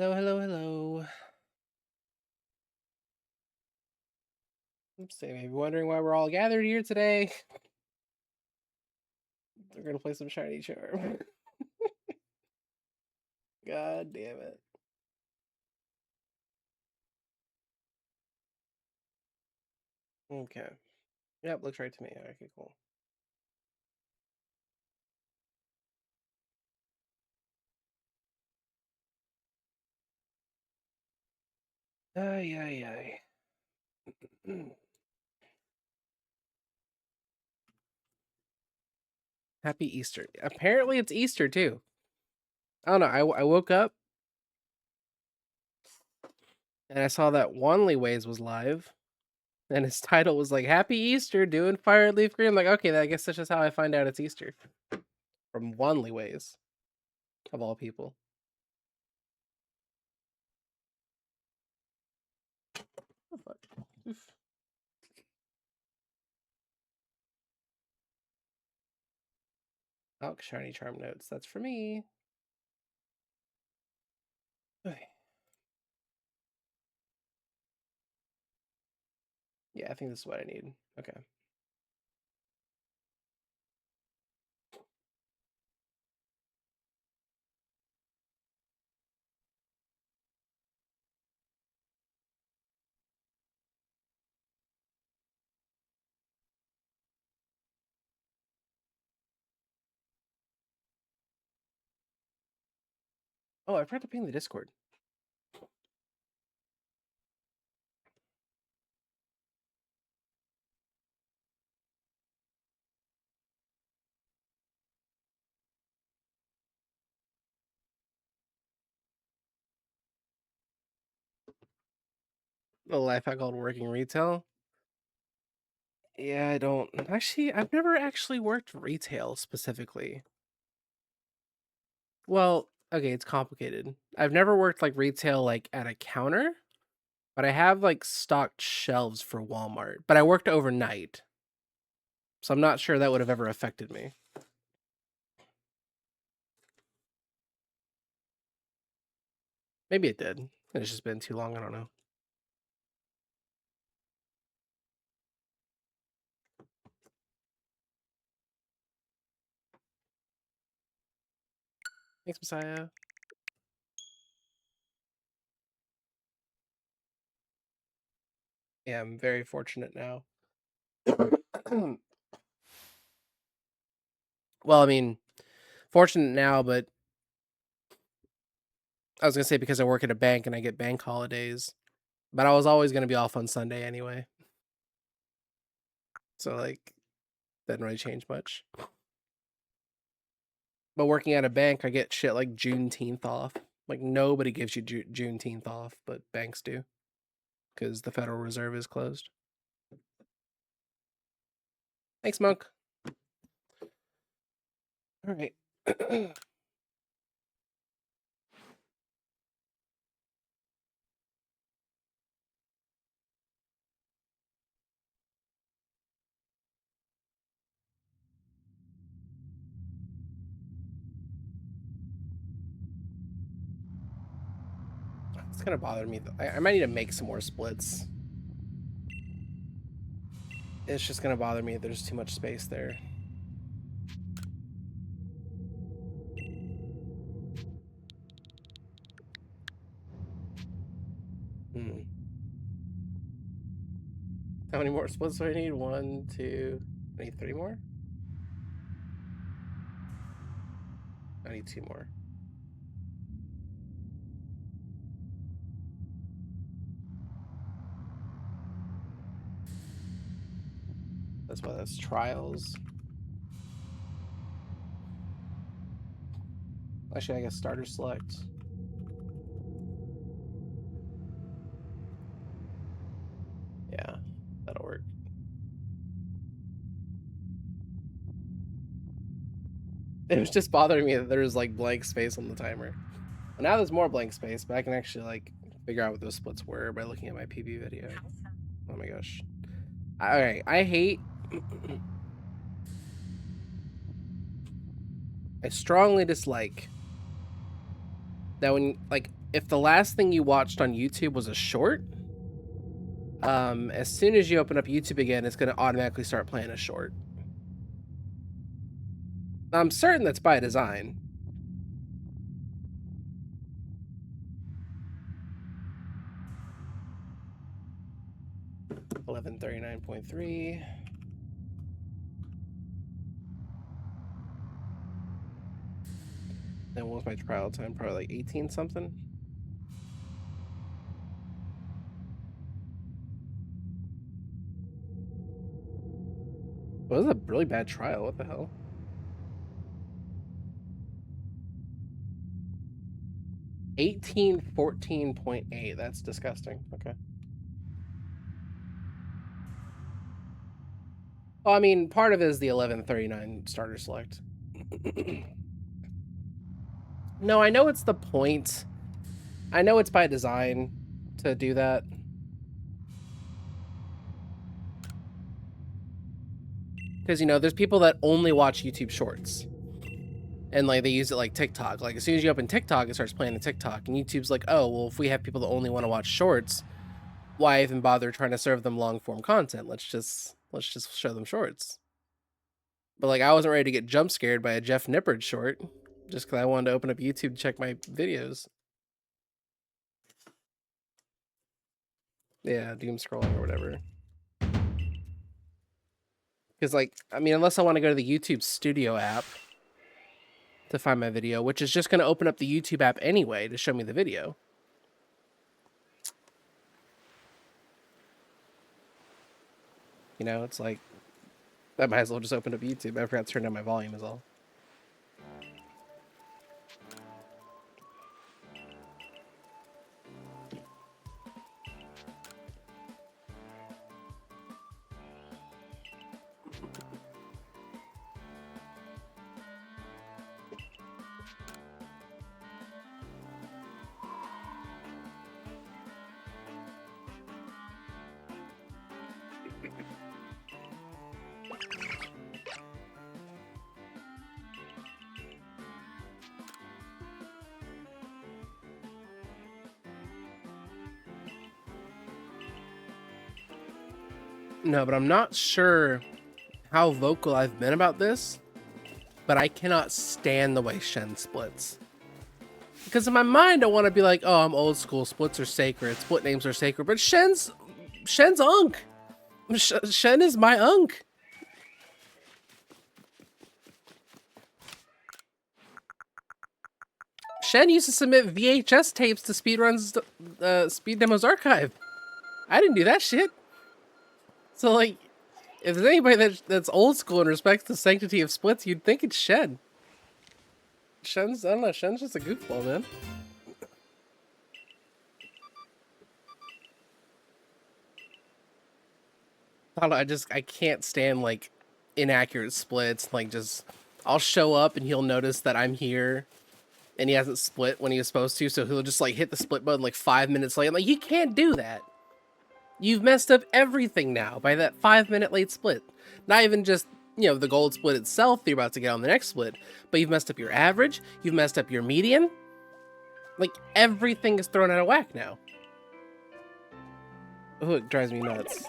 Hello, hello, hello. Oops, they may be wondering why we're all gathered here today. We're gonna play some Shiny Charm. God damn it. Okay. Yep, looks right to me. Okay, cool. Ay, ay, ay. Happy Easter. Apparently it's Easter too. I don't know. I woke up and I saw that Wanley Ways was live. And his title was like Happy Easter doing Fire Leaf Green. I'm like, okay, I guess that's just how I find out it's Easter. From Wanley Ways. Of all people. Oh, fuck. Oof. Oh, Shiny Charm notes. That's for me. Okay. Yeah, I think this is what I need. Okay. Oh, I forgot to ping the Discord. The life I called working retail. Yeah, I don't actually. I've never actually worked retail specifically. Well, okay, it's complicated. I've never worked like retail, like at a counter, but I have like stocked shelves for Walmart. But I worked overnight, so I'm not sure that would have ever affected me. Maybe it did. It's just been too long. I don't know. Thanks, Messiah. Yeah, I'm very fortunate now. Well, I mean, fortunate now, but I was gonna say because I work at a bank and I get bank holidays, but I was always gonna be off on Sunday anyway. So like, didn't really change much. But working at a bank, I get shit like Juneteenth off. Like nobody gives you Juneteenth off, but banks do, because the Federal Reserve is closed. Thanks, Monk. All right. It's gonna bother me. I might need to make some more splits. It's just gonna bother me if there's too much space there. Hmm. How many more splits do I need? 1, 2. I need 3 more? I need 2 more. That's why that's trials. Actually, I guess starter select. Yeah, that'll work. It was just bothering me that there was like blank space on the timer. Well, now there's more blank space, but I can actually like figure out what those splits were by looking at my PB video. Oh my gosh. Alright, I hate... I strongly dislike that when, like, if the last thing you watched on YouTube was a short, as soon as you open up YouTube again, it's going to automatically start playing a short. I'm certain that's by design. $11.39.3. Then what was my trial time? Probably like 18 something. Well, this is a really bad trial. What the hell? 1814.8. That's disgusting. Okay. Well, I mean, part of it is the 1139 starter select. No, I know it's the point. I know it's by design to do that. Because, you know, there's people that only watch YouTube Shorts. And, like, they use it like TikTok. Like, as soon as you open TikTok, it starts playing the TikTok. And YouTube's like, oh, well, if we have people that only want to watch Shorts, why even bother trying to serve them long-form content? Let's just show them Shorts. But, like, I wasn't ready to get jump scared by a Jeff Nippard short just because I wanted to open up YouTube to check my videos. Yeah, doom scrolling or whatever. Because, like, I mean, unless I want to go to the YouTube Studio app, to find my video, which is just going to open up the YouTube app anyway to show me the video. You know, it's like, I might as well just open up YouTube. I forgot to turn down my volume is all. No, but I'm not sure how vocal I've been about this, but I cannot stand the way Shen splits. Because in my mind, I want to be like, oh, I'm old school, splits are sacred, split names are sacred, but Shen's Unk. Shen is my Unk. Shen used to submit VHS tapes to Speedrun's Speed Demos archive. I didn't do that shit. So, like, if there's anybody that's old school and respects the sanctity of splits, you'd think it's Shen. I don't know, Shen's just a goofball, man. I don't know, I can't stand, like, inaccurate splits. Like, I'll show up and he'll notice that I'm here and he hasn't split when he was supposed to, so he'll just, like, hit the split button, like, 5 minutes late. I'm like, you can't do that. You've messed up everything now by that 5-minute late split. Not even just, you know, the gold split itself that you're about to get on the next split, but you've messed up your average, you've messed up your median. Like, everything is thrown out of whack now. Oh, it drives me nuts.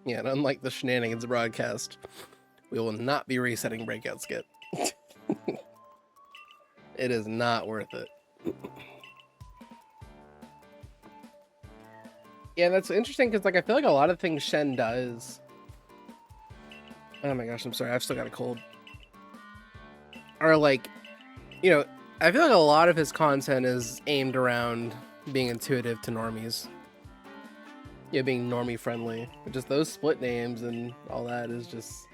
Yeah, and unlike the Shenanigans broadcast, we will not be resetting Breakout Skip. It is not worth it. Yeah, that's interesting because, like, I feel like a lot of things Shen does. Oh my gosh, I'm sorry, I've still got a cold. Are like, you know, I feel like a lot of his content is aimed around being intuitive to normies. Yeah, being normie friendly. But just those split names and all that is just,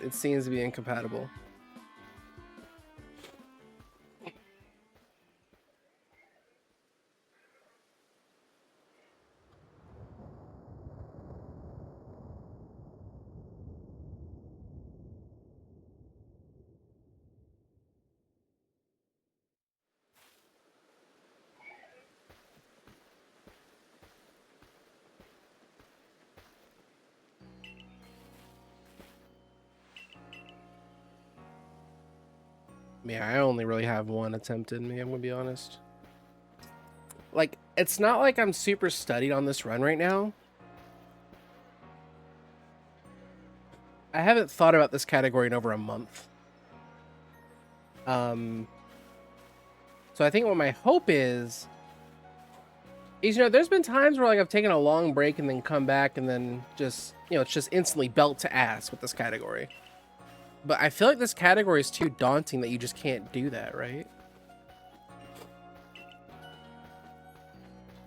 it seems to be incompatible. Yeah, I only really have one attempt in me, I'm gonna be honest. Like, it's not like I'm super studied on this run right now. I haven't thought about this category in over a month. So I think what my hope is, you know, there's been times where, like, I've taken a long break and then come back and then just, you know, it's just instantly belt to ass with this category. But I feel like this category is too daunting that you just can't do that, right?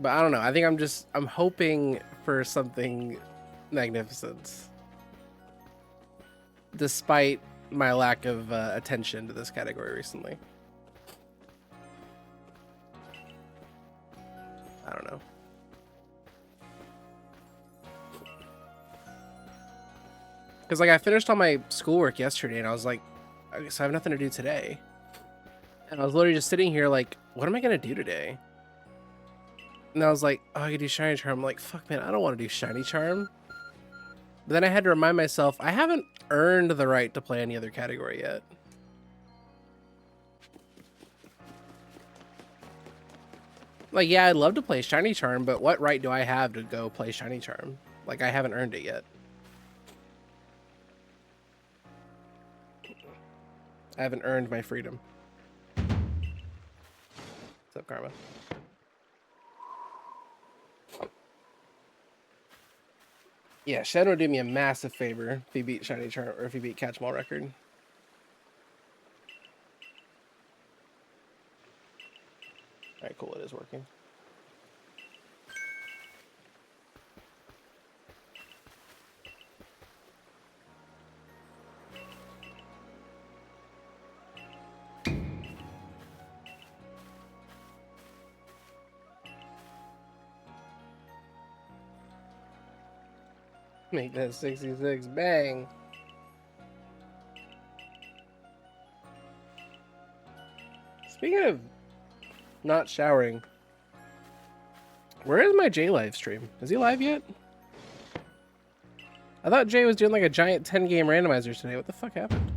But I don't know. I think I'm hoping for something magnificent. Despite my lack of attention to this category recently. I don't know. Because like I finished all my schoolwork yesterday and I was like, I guess I have nothing to do today. And I was literally just sitting here like, what am I going to do today? And I was like, oh, I could do Shiny Charm. I'm like, fuck, man, I don't want to do Shiny Charm. But then I had to remind myself, I haven't earned the right to play any other category yet. Like, yeah, I'd love to play Shiny Charm, but what right do I have to go play Shiny Charm? Like, I haven't earned it yet. I haven't earned my freedom. What's up, Karma? Yeah, Shadow would do me a massive favor if he beat Shiny Charm, or if he beat Catch 'em All record. Alright, cool, it is working. Make that 66 bang. Speaking of not showering, where is my Jay live stream? Is he live yet? I thought Jay was doing like a giant 10-game randomizer today. What the fuck happened?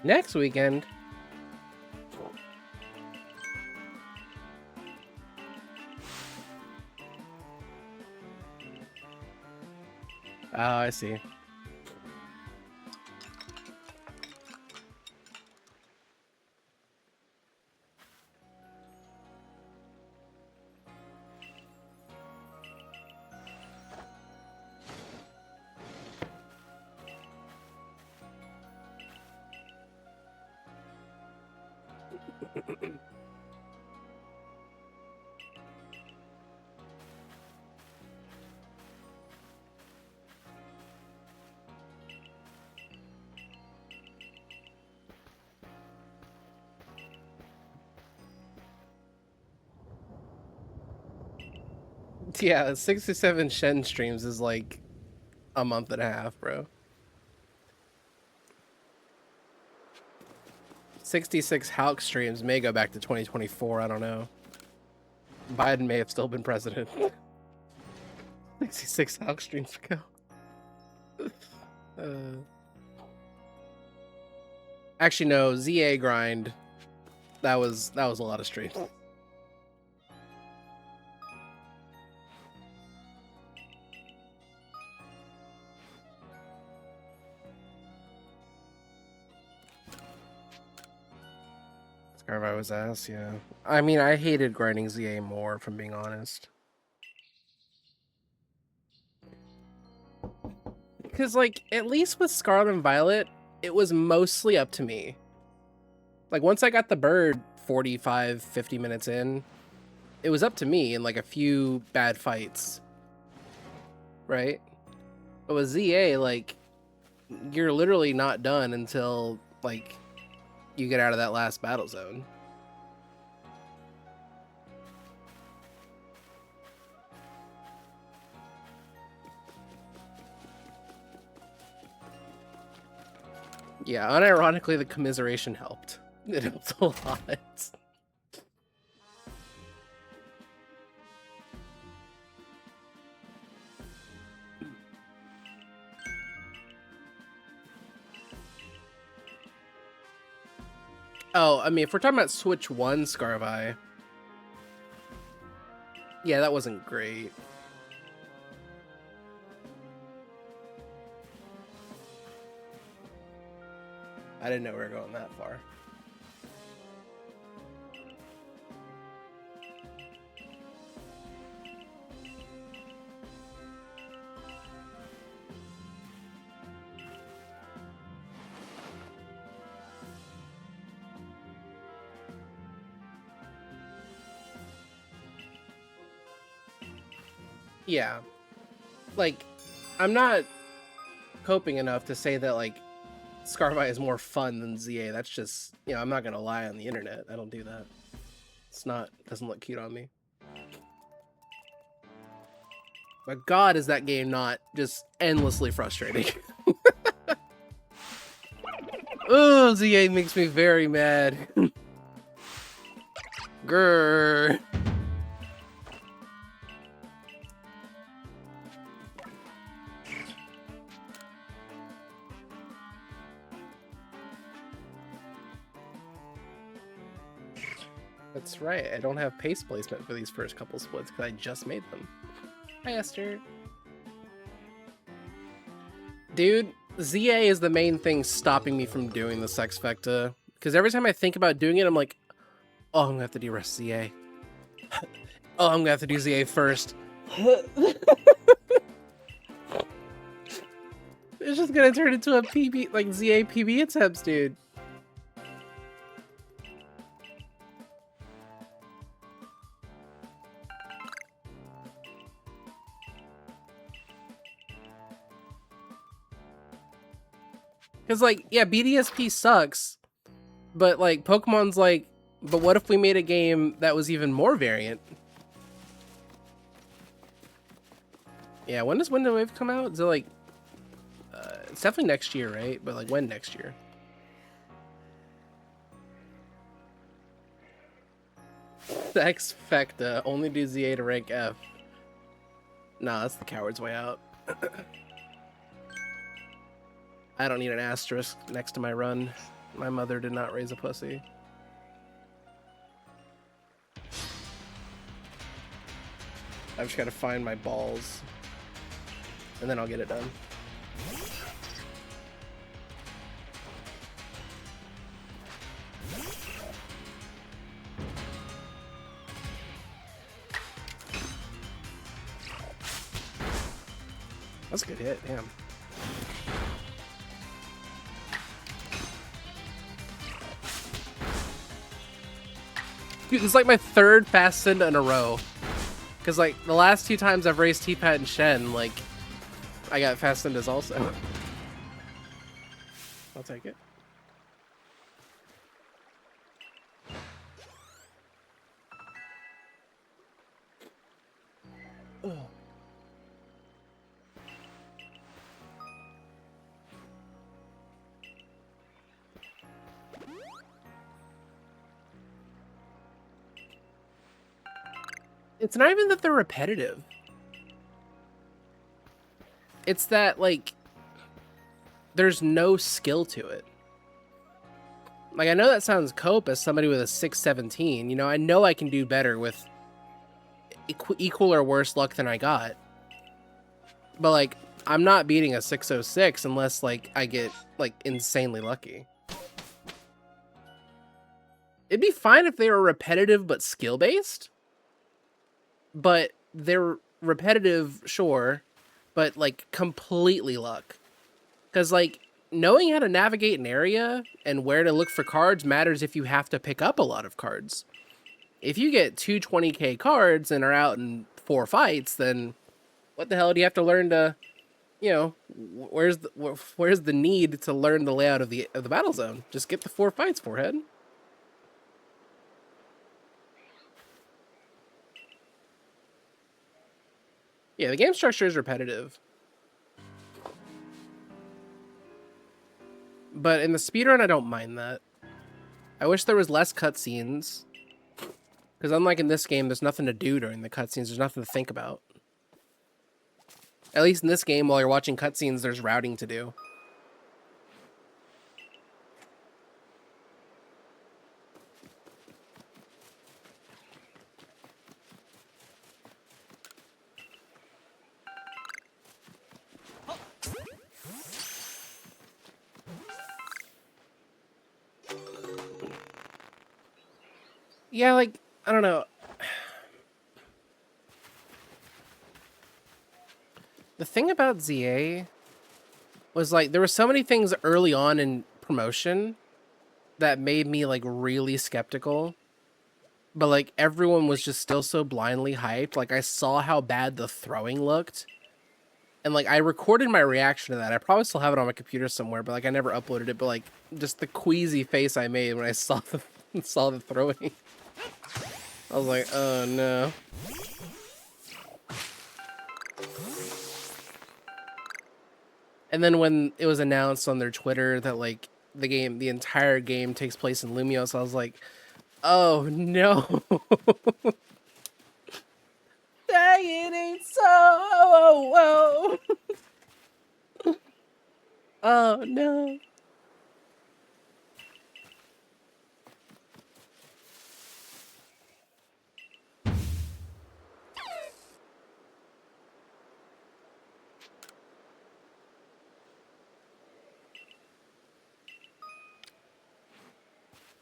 Next weekend? Oh, I see. Yeah, 67 Shen streams is like a month and a half, bro. 66 Hulk streams may go back to 2024, I don't know. Biden may have still been president. 66 Hulk streams ago. Actually, no, ZA grind. That was a lot of streams. Scarvi was ass, yeah. I mean, I hated grinding ZA more, if I'm being honest. Because, like, at least with Scarlet and Violet, it was mostly up to me. Like, once I got the bird 45, 50 minutes in, it was up to me in, like, a few bad fights. Right? But with ZA, like, you're literally not done until, like, you get out of that last battle zone. Yeah, unironically, the commiseration helped. It helped a lot. Oh, I mean, if we're talking about Switch 1 Scarvi, yeah, that wasn't great. I didn't know we were going that far. Yeah. Like, I'm not coping enough to say that, like, Scarvi is more fun than ZA. That's just, you know, I'm not gonna lie on the internet. I don't do that. It's not, it doesn't look cute on me. But God, is that game not just endlessly frustrating? Oh, ZA makes me very mad. Grrr. That's right, I don't have pace placement for these first couple splits because I just made them. Hi, Esther. Dude, ZA is the main thing stopping me from doing the Sex Vecta. Because every time I think about doing it, I'm like, oh, I'm gonna have to do rest ZA. Oh, I'm gonna have to do ZA first. It's just gonna turn into a PB, like ZA PB attempts, dude. Because, like, yeah, BDSP sucks, but, like, Pokemon's like, but what if we made a game that was even more variant? Yeah, when does Wind and Wave come out? Is it, like, it's definitely next year, right? But, like, when next year? Sex Vecta, only do ZA to rank F. Nah, that's the coward's way out. I don't need an asterisk next to my run. My mother did not raise a pussy. I've just got to find my balls. And then I'll get it done. That's a good hit, damn. Dude, this is like my third fast send in a row. Because, like, the last 2 times I've raced T-Pat and Shen, like, I got fast sendas also. I'll take it. Ugh. It's not even that they're repetitive. It's that, like, there's no skill to it. Like, I know that sounds cope as somebody with a 617. You know, I know I can do better with equal or worse luck than I got. But, like, I'm not beating a 606 unless, like, I get, like, insanely lucky. It'd be fine if they were repetitive but skill-based. But they're repetitive, sure, but, like, completely luck. Because, like, knowing how to navigate an area and where to look for cards matters if you have to pick up a lot of cards. If you get 2 20k cards and are out in 4 fights, then what the hell do you have to learn to, you know, where's the need to learn the layout of the battle zone? Just get the 4 fights, forehead. Yeah, the game structure is repetitive. But in the speedrun, I don't mind that. I wish there was less cutscenes. Because unlike in this game, there's nothing to do during the cutscenes. There's nothing to think about. At least in this game, while you're watching cutscenes, there's routing to do. Yeah, like, I don't know. The thing about ZA was like there were so many things early on in promotion that made me like really skeptical. But like everyone was just still so blindly hyped. Like I saw how bad the throwing looked. And like I recorded my reaction to that. I probably still have it on my computer somewhere, but like I never uploaded it. But like just the queasy face I made when I saw the throwing. I was like, oh no. And then when it was announced on their Twitter that like the entire game takes place in Lumios, I was like, oh no. Dang, it ain't so. Oh, whoa. Oh no.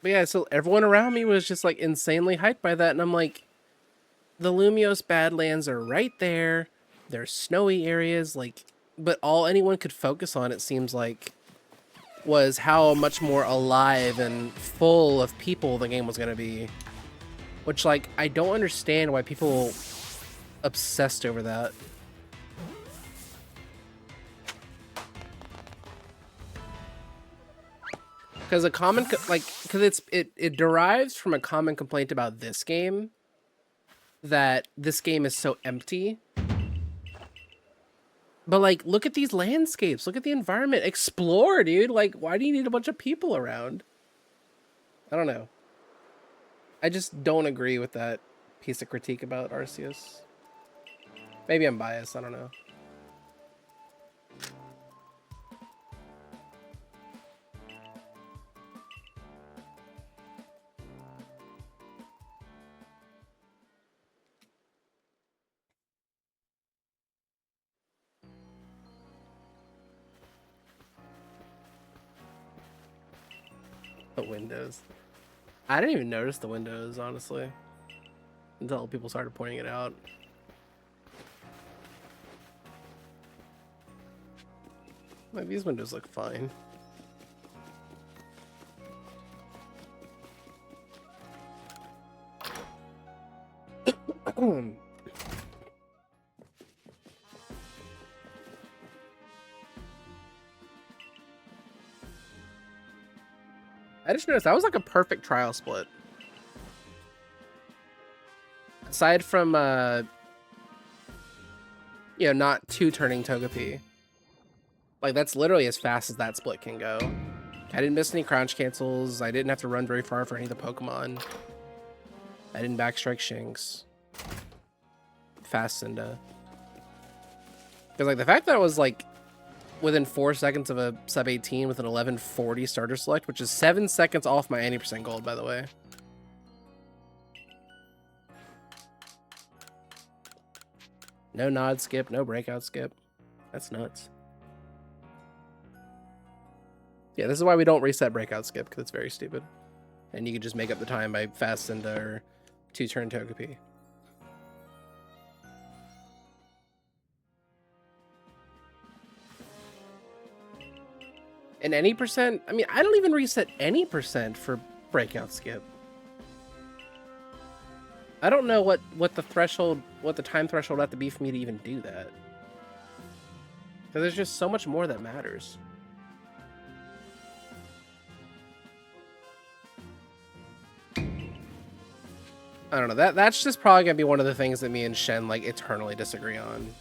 But yeah, so everyone around me was just like insanely hyped by that, and I'm like, the Lumios Badlands are right there. There's snowy areas, like, but all anyone could focus on, it seems like, was how much more alive and full of people the game was gonna be. Which, like, I don't understand why people obsessed over that. Because a common, like, because it derives from a common complaint about this game, that this game is so empty. But like, look at these landscapes, look at the environment, explore, dude. Like, why do you need a bunch of people around? I don't know. I just don't agree with that piece of critique about Arceus. Maybe I'm biased, I don't know. The windows. I didn't even notice the windows, honestly, until people started pointing it out. Like, these windows look fine. I just noticed that was like a perfect trial split. Aside from, you know, not two turning Togepi. Like, that's literally as fast as that split can go. I didn't miss any crouch cancels. I didn't have to run very far for any of the Pokemon. I didn't backstrike Shinx. Fast Cinda. Because, like, the fact that it was, like, within 4 seconds of a sub 18 with an 1140 starter select, which is 7 seconds off my 80% gold, by the way. No nod skip, no breakout skip. That's nuts. Yeah, this is why we don't reset breakout skip, because it's very stupid. And you can just make up the time by fast Cinda or 2-turn Togepi. And any percent, I mean, I don't even reset any percent for breakout skip. I don't know what the threshold, what the time threshold would have to be for me to even do that. Because there's just so much more that matters. I don't know, that's just probably gonna be one of the things that me and Shen like eternally disagree on.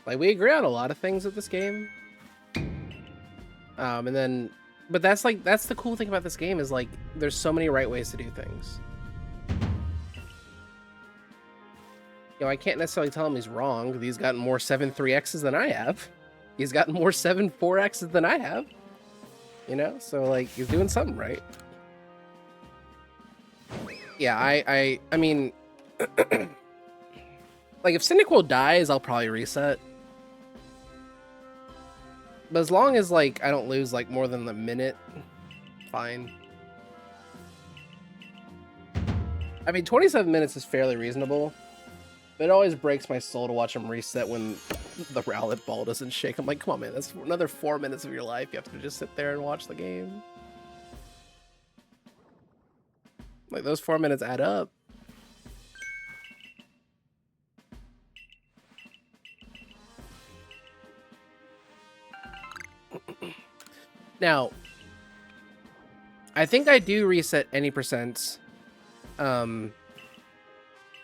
Like, we agree on a lot of things with this game. And then, but that's the cool thing about this game is like, there's so many right ways to do things. You know, I can't necessarily tell him he's wrong, because he's gotten more 7-3Xs than I have. He's gotten more 7-4Xs than I have. You know, so like, he's doing something right. Yeah, I mean, like, Like, if Cyndaquil dies, I'll probably reset. But as long as, like, I don't lose, like, more than a minute, fine. I mean, 27 minutes is fairly reasonable. But it always breaks my soul to watch him reset when the Rowlet ball doesn't shake. I'm like, come on, man, that's another 4 minutes of your life. You have to just sit there and watch the game. Like, those 4 minutes add up. Now, I think I do reset any percent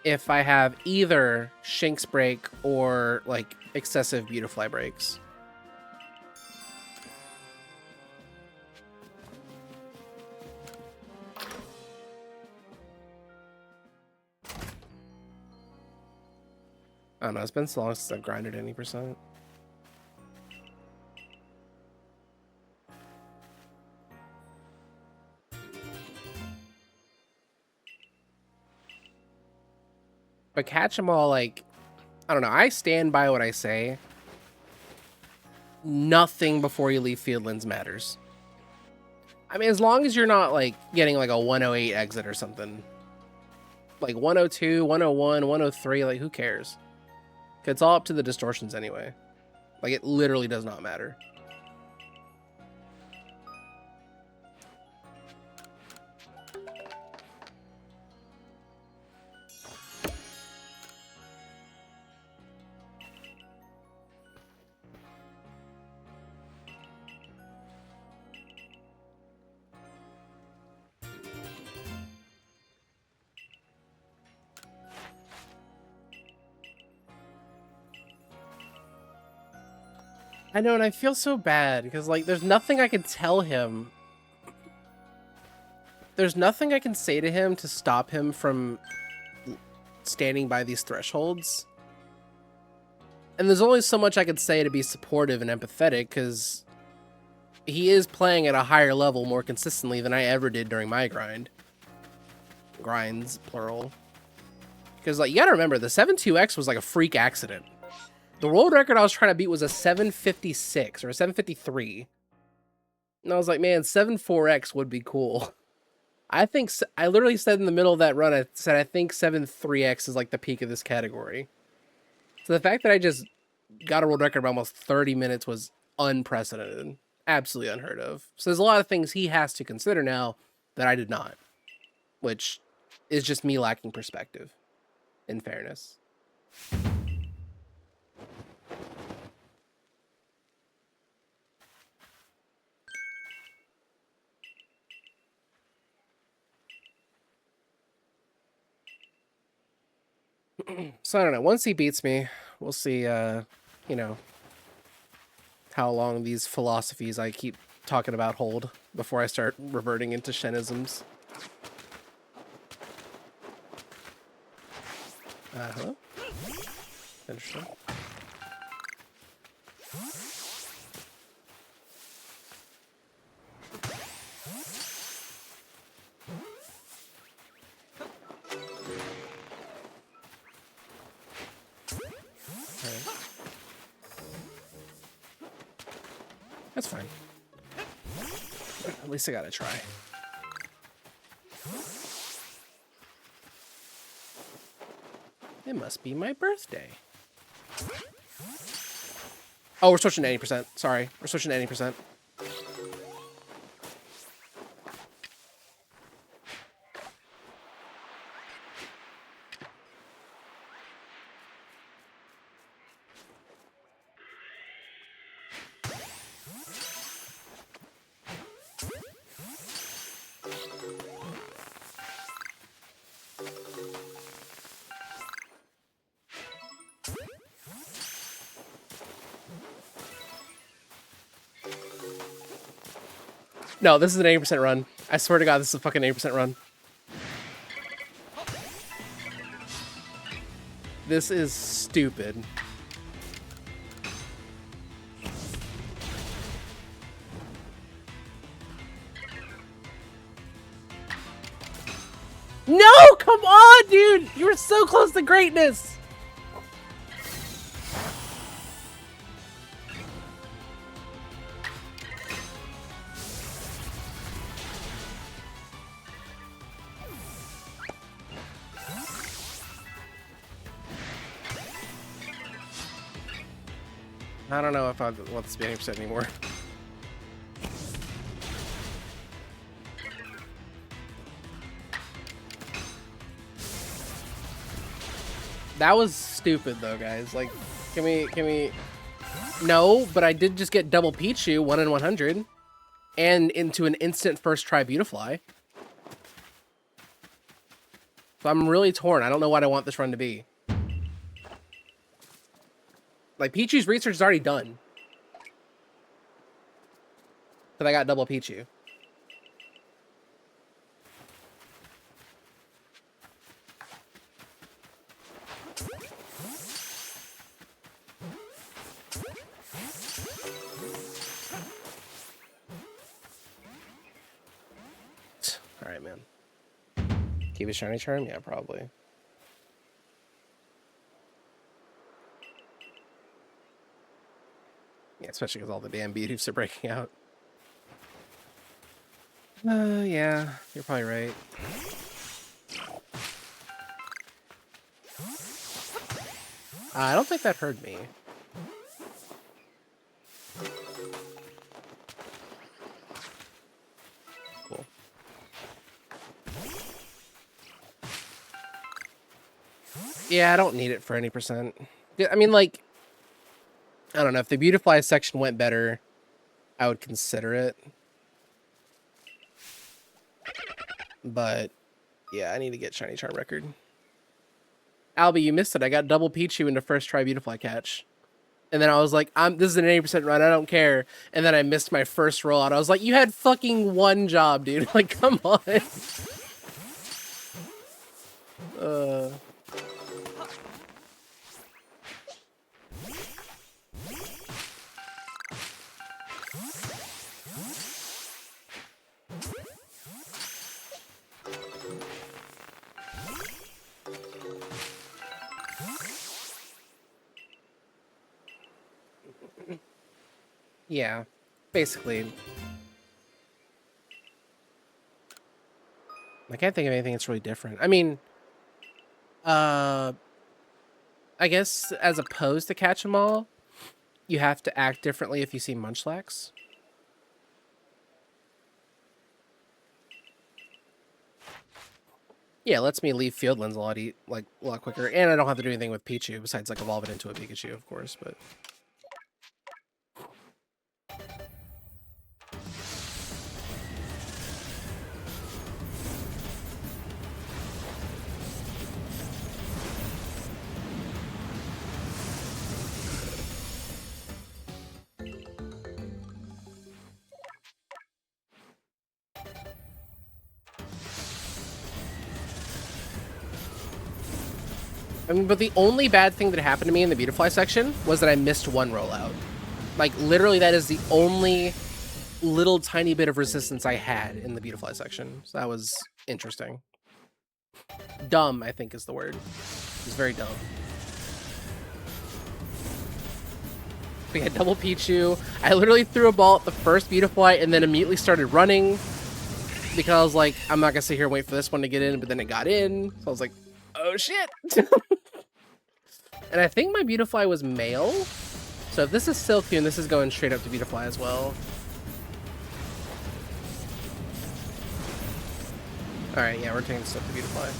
if I have either Shinx break or like excessive Beautifly breaks. I don't know, it's been so long since I've grinded any percent. But catch them all, like, I don't know. I stand by what I say. Nothing before you leave Fieldlands matters. I mean, as long as you're not, like, getting, like, a 108 exit or something. Like, 102, 101, 103, like, who cares? It's all up to the distortions anyway. Like, it literally does not matter. I know, and I feel so bad, because, like, there's nothing I can tell him. There's nothing I can say to him to stop him from standing by these thresholds. And there's only so much I could say to be supportive and empathetic, because he is playing at a higher level more consistently than I ever did during my grind. Grinds, plural. Because, like, you gotta remember, the 7.2x was like a freak accident. The world record I was trying to beat was a 756 or a 753. And I was like, man, 7.4x would be cool. I literally said in the middle of that run, I said, I think 7.3x is like the peak of this category. So the fact that I just got a world record by almost 30 minutes was unprecedented. Absolutely unheard of. So there's a lot of things he has to consider now that I did not. Which is just me lacking perspective, in fairness. So I don't know. Once he beats me, we'll see, you know, how long these philosophies I keep talking about hold before I start reverting into Shenisms. Hello? Interesting. That's fine. At least I gotta try. It must be my birthday. Oh, we're switching to 80%. Sorry. We're switching to 80%. No, this is an 80% run. I swear to God, this is a fucking 80% run. This is stupid. No, come on, dude! You were so close to greatness! I don't know if I want the spinning percent anymore. That was stupid though, guys. Like, can we? No, but I did just get double Pichu, 1 in 100, and into an instant first try Beautifly. So I'm really torn. I don't know what I want this run to be. Like, Pichu's research is already done. Because I got double Pichu. Alright, man. Keep a shiny charm? Yeah, probably. Yeah, especially because all the damn beauties are breaking out. Yeah, you're probably right. I don't think that hurt me. Cool. Yeah, I don't need it for any percent. I mean, like, I don't know. If the Beautifly section went better, I would consider it. But, yeah, I need to get Shiny Charm record. Albie, you missed it. I got double Pichu into first try Beautifly catch. And then I was like, this is an 80% run. I don't care. And then I missed my first rollout. I was like, you had fucking one job, dude. Like, come on. Yeah, basically. I can't think of anything that's really different. I mean, I guess as opposed to Catch 'em All, you have to act differently if you see Munchlax. Yeah, it lets me leave Fieldlands a lot quicker, and I don't have to do anything with Pichu besides like evolve it into a Pikachu, of course. But I mean, but the only bad thing that happened to me in the Beautifly section was that I missed one rollout. Like, literally, that is the only little tiny bit of resistance I had in the Beautifly section. So that was interesting. Dumb, I think, is the word. It's very dumb. We had double Pichu. I literally threw a ball at the first Beautifly and then immediately started running because I was like, I'm not going to sit here and wait for this one to get in, but then it got in. So I was like, oh, shit. And I think my Beautifly was male. So if this is Silcoon, this is going straight up to Beautifly as well. Alright, yeah, we're taking this up to Beautifly.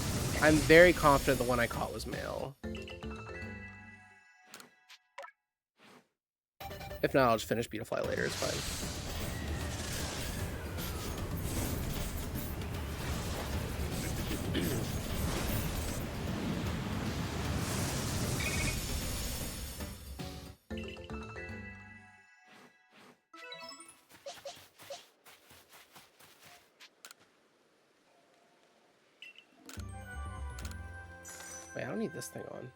I'm very confident the one I caught was male. If not, I'll just finish Beautifly later, it's fine. Wait, I don't need this thing on.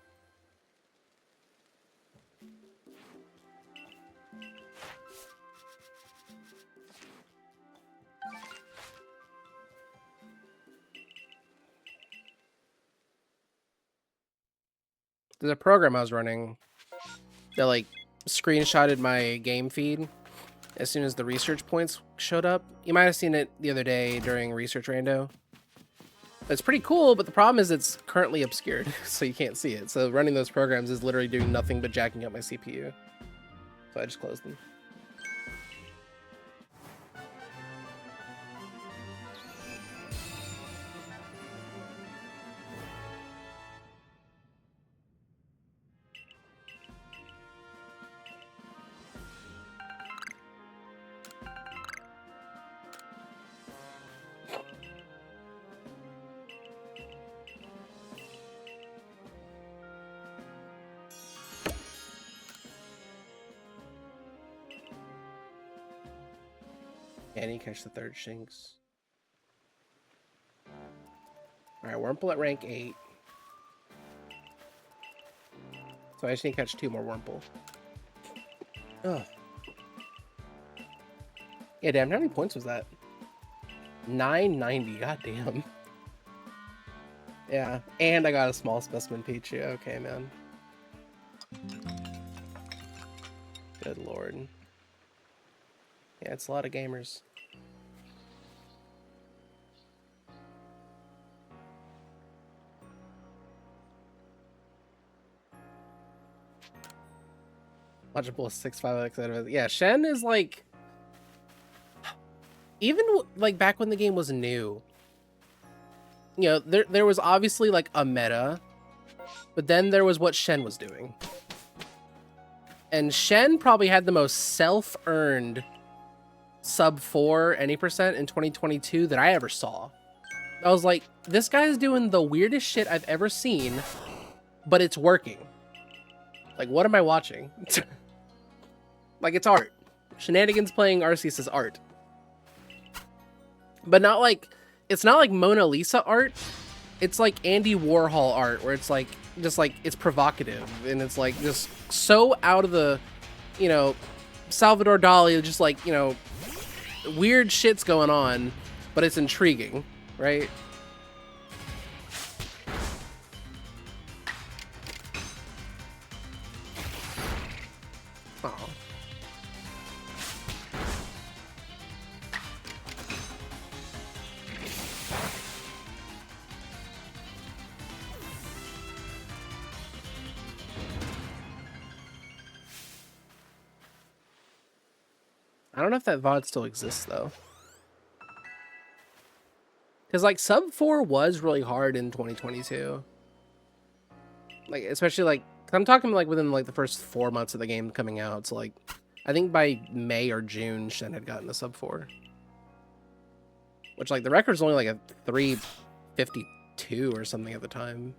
There's a program I was running that like screenshotted my game feed as soon as the research points showed up. You might have seen it the other day during Research Rando. It's pretty cool, but the problem is it's currently obscured, so you can't see it. So running those programs is literally doing nothing but jacking up my CPU. So So I just closed them. And you catch the third Shinx. Alright, Wurmple at rank 8. So I just need to catch 2 more Wurmple. Ugh. Yeah, damn, how many points was that? 990, goddamn. Yeah, and I got a small specimen Pichu. Okay, man. Good lord. Yeah, it's a lot of gamers. Logical 6-5x out of it. Yeah, Shen is like... Even like back when the game was new, you know, there was obviously like a meta, but then there was what Shen was doing. And Shen probably had the most self-earned sub 4 any percent in 2022 that I ever saw. I was like, this guy's doing the weirdest shit I've ever seen, but it's working. Like, what am I watching? Like, it's art. Shenanigans playing Arceus is art. But not like, it's not like Mona Lisa art. It's like Andy Warhol art, where it's like, just like, it's provocative. And it's like, just so out of the, you know, Salvador Dali, just like, you know, weird shit's going on, but it's intriguing, right? Oh. I don't know if that VOD still exists, though. Because, like, sub 4 was really hard in 2022. Like, especially, like, I'm talking, like, within, like, the first 4 months of the game coming out. So, like, I think by May or June, Shen had gotten a sub 4. Which, like, the record's only, like, a 352 or something at the time.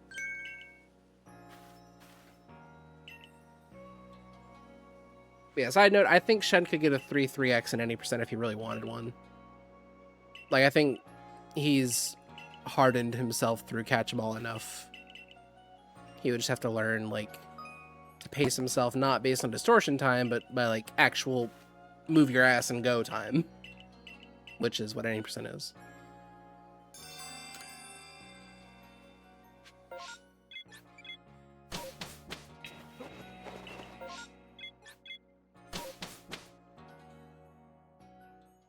But yeah, side note, I think Shen could get a 3-3x in any percent if he really wanted one. Like, I think he's hardened himself through Catch 'em All enough. He would just have to learn, like, to pace himself, not based on distortion time, but by, like, actual move your ass and go time. Which is what any percent is.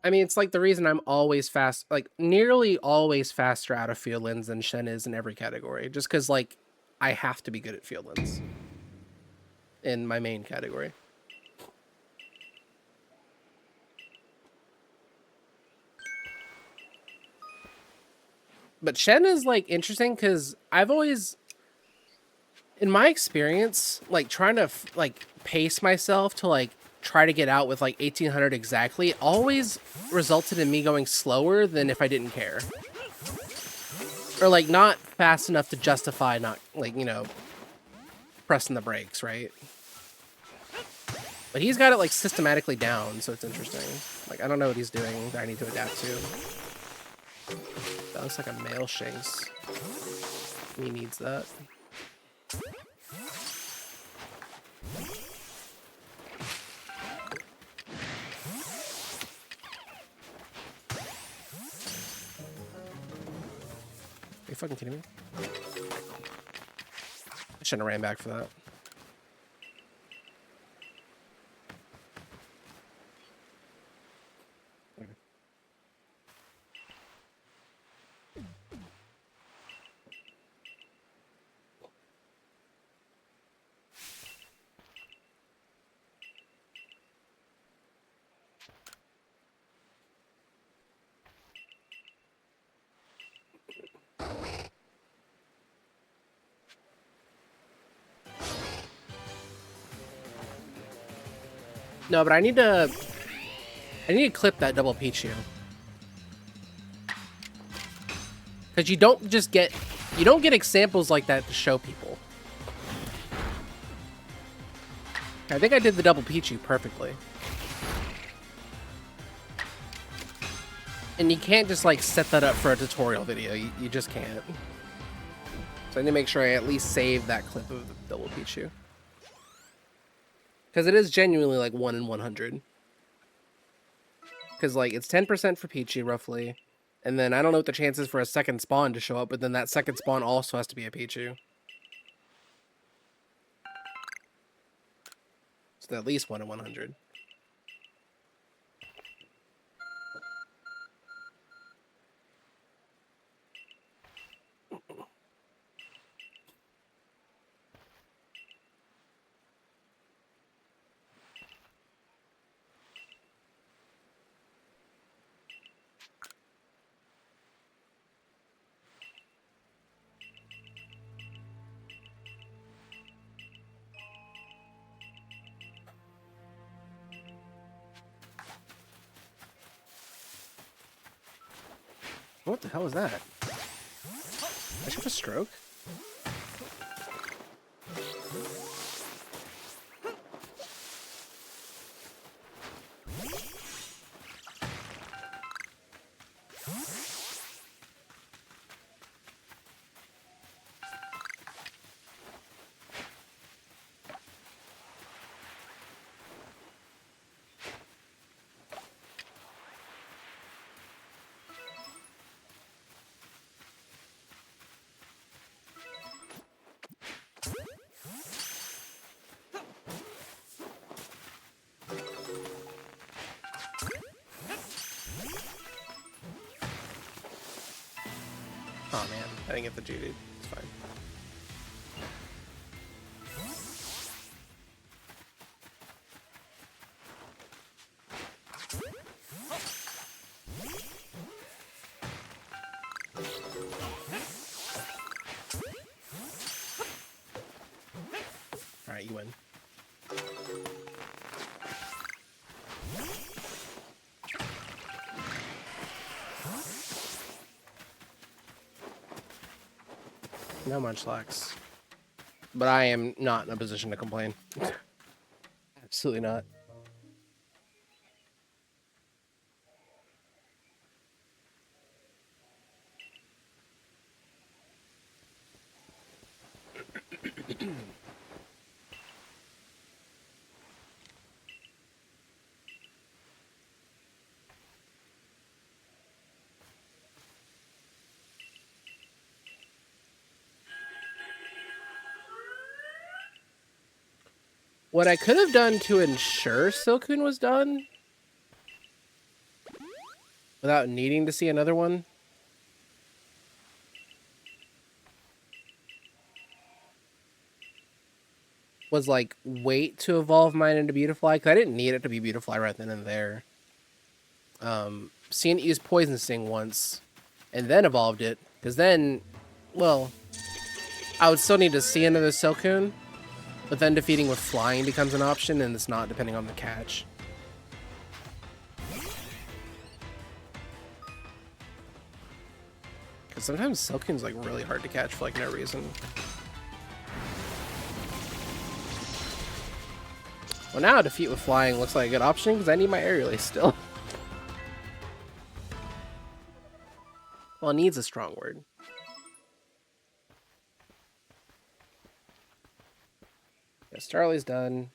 I mean, it's like the reason I'm always fast, like nearly always faster out of field lens than Shen is in every category. Just because, like, I have to be good at field lens in my main category. But Shen is, like, interesting because I've always, in my experience, like, trying to, like, pace myself to, like, try to get out with, like, 1800 exactly always resulted in me going slower than if I didn't care. Or, like, not fast enough to justify not, like, you know, pressing the brakes, right? But he's got it, like, systematically down, so it's interesting. Like, I don't know what he's doing that I need to adapt to. That looks like a male Shinx. He needs that. Are you fucking kidding me? I shouldn't have ran back for that. No, but I need to clip that double Pichu. Because you don't get examples like that to show people. I think I did the double Pichu perfectly. And you can't just like set that up for a tutorial video. You just can't. So I need to make sure I at least save that clip of the double Pichu. Because it is genuinely like 1 in 100. Because like it's 10% for Pichu roughly. And then I don't know what the chances for a second spawn to show up, but then that second spawn also has to be a Pichu. So at least 1 in 100. What the hell is that? Did I have a stroke? Oh man, I didn't get the Judy. It's fine. Alright, you win. No Munchlax. But I am not in a position to complain. Absolutely not. What I could have done to ensure Silcoon was done without needing to see another one was like wait to evolve mine into Beautifly, because I didn't need it to be Beautifly right then and there. Seeing it use Poison Sting once and then evolved it, because then, well, I would still need to see another Silcoon, but then defeating with Flying becomes an option, and it's not depending on the catch. Because sometimes Silcoon's like really hard to catch for like no reason. Well, now defeat with Flying looks like a good option because I need my Aerial Ace still. Well, it needs a strong word. Yeah, Starly's done.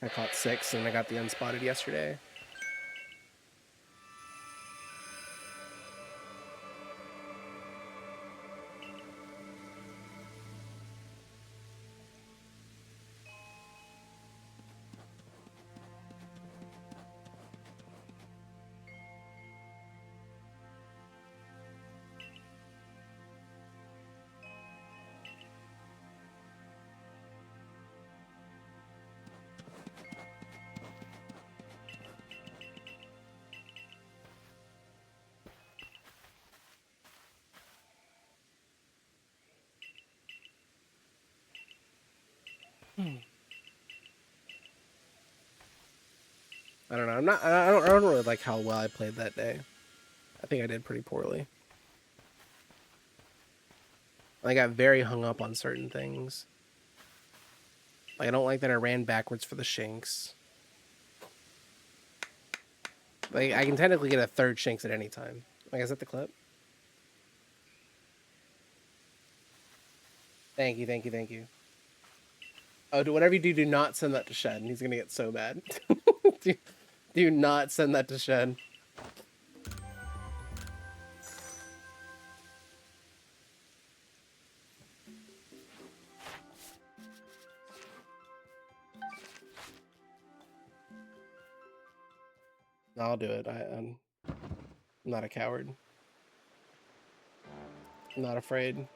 I caught 6 and I got the unspotted yesterday. I don't know. I don't really like how well I played that day. I think I did pretty poorly. I got very hung up on certain things. Like, I don't like that I ran backwards for the Shinx. Like, I can technically get a third Shinx at any time. Like, is that the clip? Thank you, thank you, thank you. Oh, whatever you do, do not send that to Shen. He's gonna get so mad. do not send that to Shen. No, I'll do it. I'm not a coward. I'm not afraid.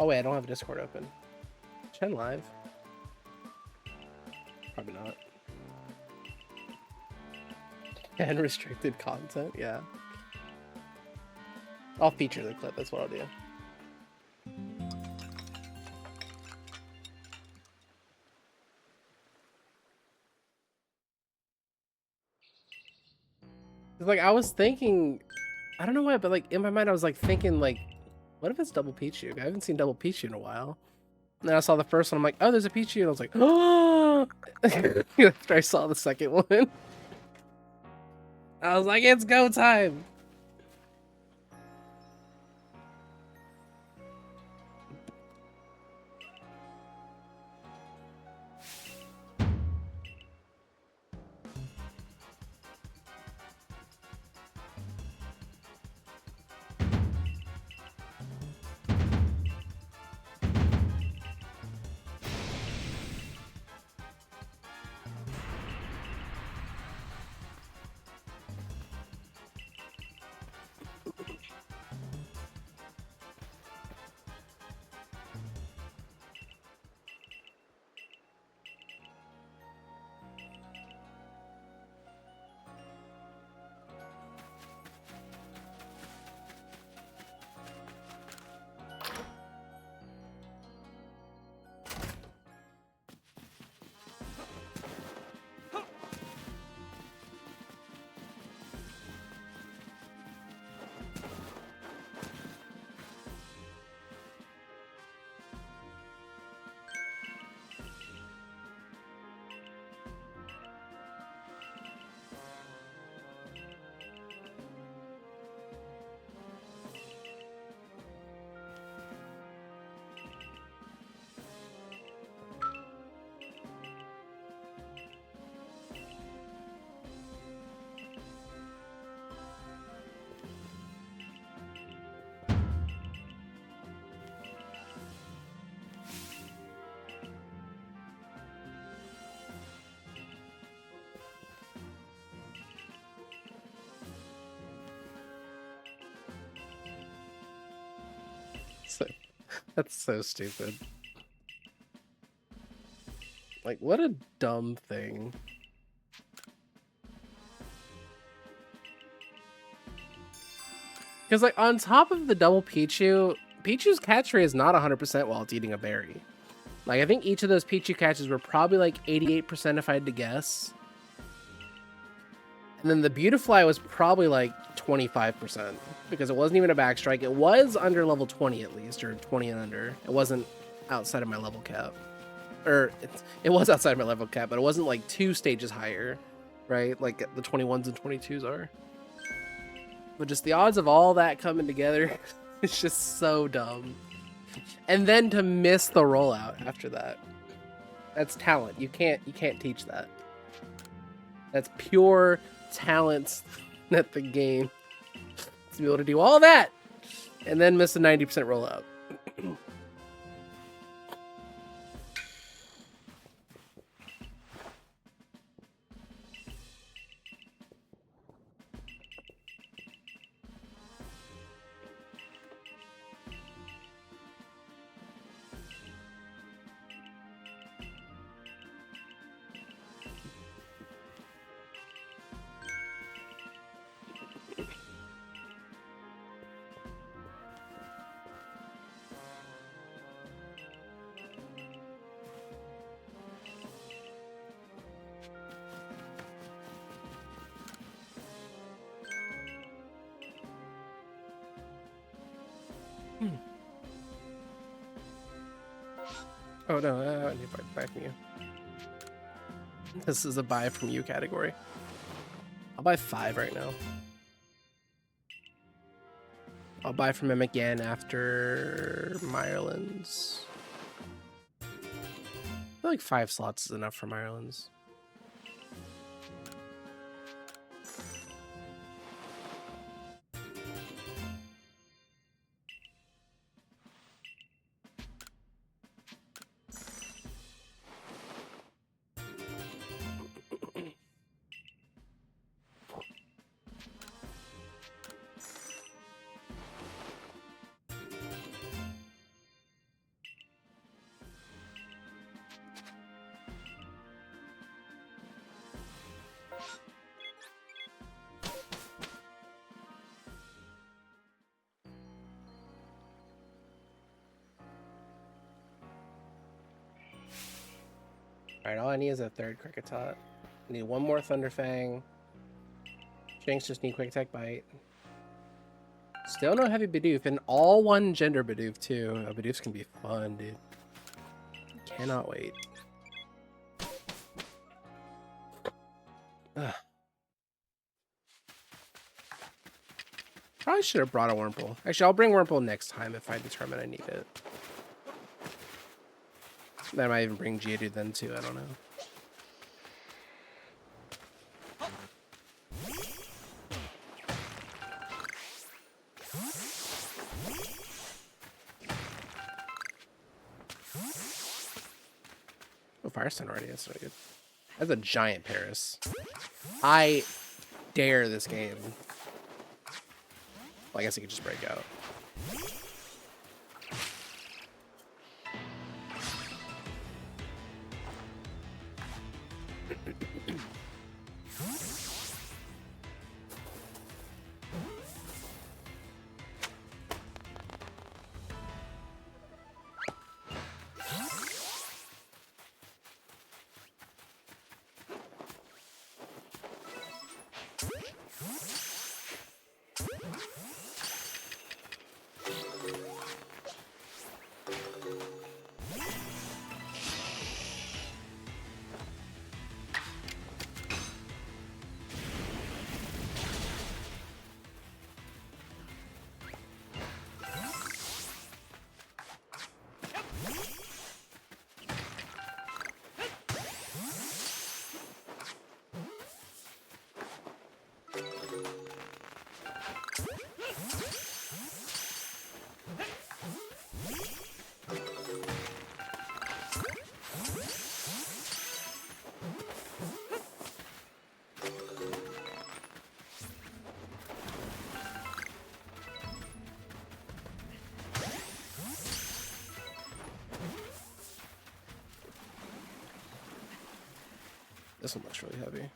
Oh wait, I don't have Discord open. Shen live? Probably not. And restricted content, yeah. I'll feature the clip, that's what I'll do. Like, I was thinking, I don't know why, but like in my mind I was like thinking like, what if it's double Pichu? I haven't seen double Pichu in a while. And then I saw the first one, I'm like, oh, there's a Pichu, and I was like, oh! After I saw the second one. I was like, it's go time! So, that's so stupid. Like, what a dumb thing. Because, like, on top of the double Pichu, Pichu's catch rate is not 100% while it's eating a berry. Like, I think each of those Pichu catches were probably like 88% if I had to guess. And then the Beautifly was probably like 25% because it wasn't even a backstrike. It was under level 20 at least, or 20 and under. It wasn't outside of my level cap. Or it was outside of my level cap, but it wasn't like 2 stages higher, right? Like the 21s and 22s are. But just the odds of all that coming together, it's just so dumb. And then to miss the rollout after that. That's talent. You can't teach that. That's pure talent at the game. To be able to do all that and then miss a 90% rollout. Oh no, I need to buy from you. This is a buy from you category. I'll buy 5 right now. I'll buy from him again after Ireland's. I feel like 5 slots is enough for Ireland's. Alright, all I need is a 3rd Kricketot. I need 1 more Thunderfang. Shanks just need Quick Attack Bite. Still no Heavy Bidoof, and all 1 Gender Bidoof too. Oh, Bidoofs can be fun, dude. Cannot wait. Ugh. Probably should have brought a Wurmple. Actually, I'll bring Wurmple next time if I determine I need it. Then I might even bring Geodude then too, I don't know. Oh, Fire Stone already, that's not good. That's a giant Paris. I dare this game. Well, I guess it could just break out. This one looks really heavy.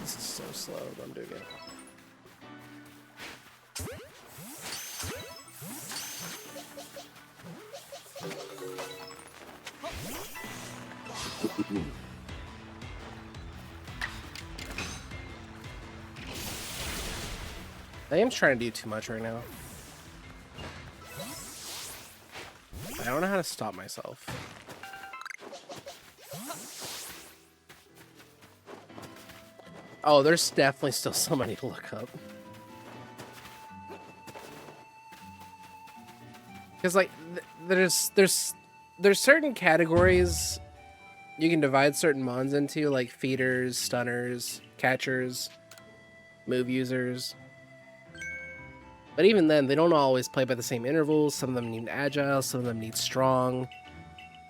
This is so slow, don't do it. I am trying to do too much right now. I don't know how to stop myself. Oh, there's definitely still so many to look up. Because like, there's certain categories you can divide certain mons into, like feeders, stunners, catchers, move users. But even then, they don't always play by the same intervals. Some of them need agile, some of them need strong.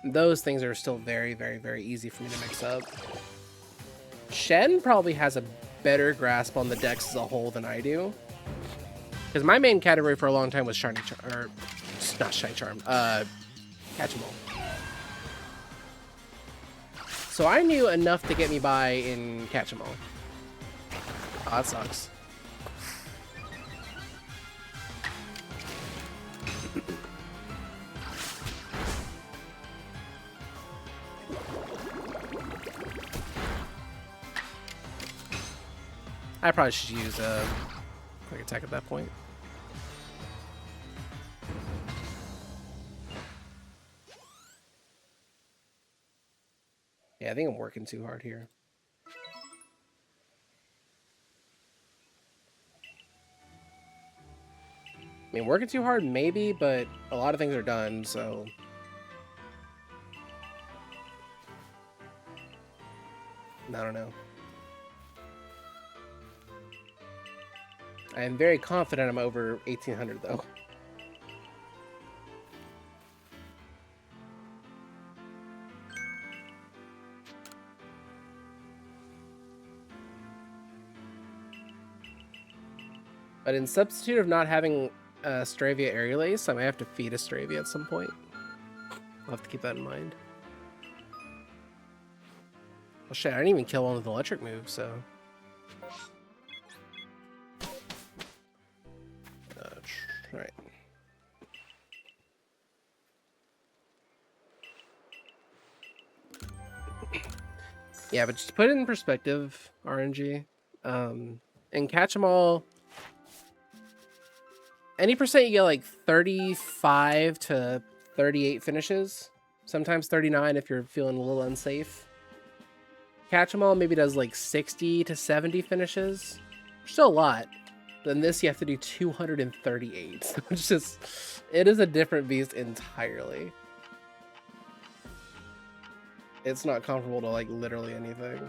Those things are still very, very, very easy for me to mix up. Shen probably has a better grasp on the decks as a whole than I do. Because my main category for a long time was Shiny Charm, or not Shiny Charm, Catch-em-all. So I knew enough to get me by in Catch-em-all. Oh, that sucks. I probably should use a quick attack at that point. Yeah, I think I'm working too hard here. I mean, working too hard, maybe, but a lot of things are done, so... I don't know. I am very confident I'm over 1800, though. But in substitute of not having Stravia Aerial Ace, I might have to feed a Stravia at some point. I'll have to keep that in mind. Well, shit, I didn't even kill one with an electric move, so... right. Yeah, but just to put it in perspective, RNG, in Catch-em-all, any percent you get like 35 to 38 finishes, sometimes 39 if you're feeling a little unsafe. Catch-em-all maybe does like 60 to 70 finishes, still a lot. Then this you have to do 238, so it's just, it is a different beast entirely. It's not comparable to like literally anything.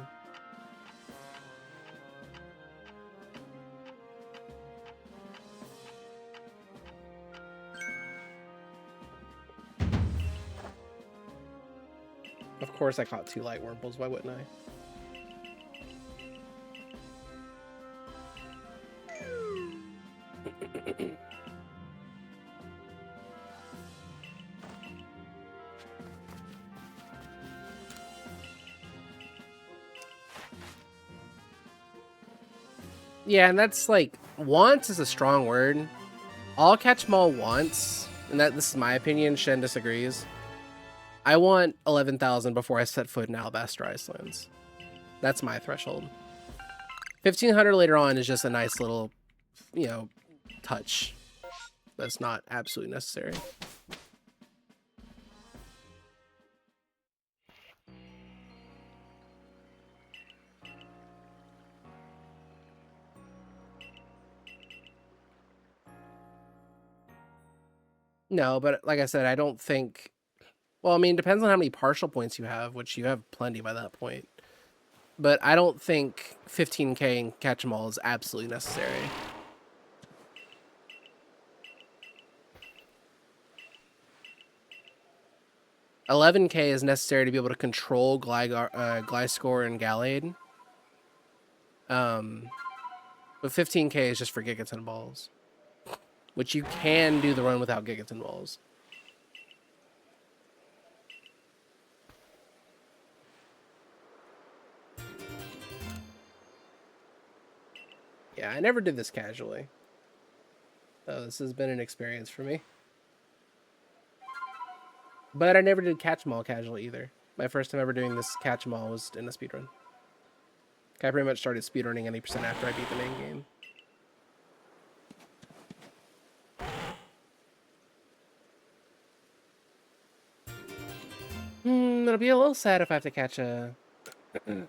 Of course I caught 2 light Wurmples, why wouldn't I? Yeah, and that's like, wants is a strong word. All Catch-em-all wants, and this is my opinion, Shen disagrees. I want 11,000 before I set foot in Alabaster Icelands. That's my threshold. 1,500 later on is just a nice little, you know, touch. That's not absolutely necessary. No, but like I said, I don't think... Well, I mean, it depends on how many partial points you have, which you have plenty by that point. But I don't think 15k in Catch-em-all is absolutely necessary. $11k is necessary to be able to control Gliscor and Gallade. But 15k is just for Gigaton Balls. Which you can do the run without Gigaton Balls. Yeah, I never did this casually. So this has been an experience for me. But I never did Catch-em-all casually either. My first time ever doing this Catch-em-all was in a speedrun. I pretty much started speedrunning any percent after I beat the main game. It'll be a little sad if I have to catch a...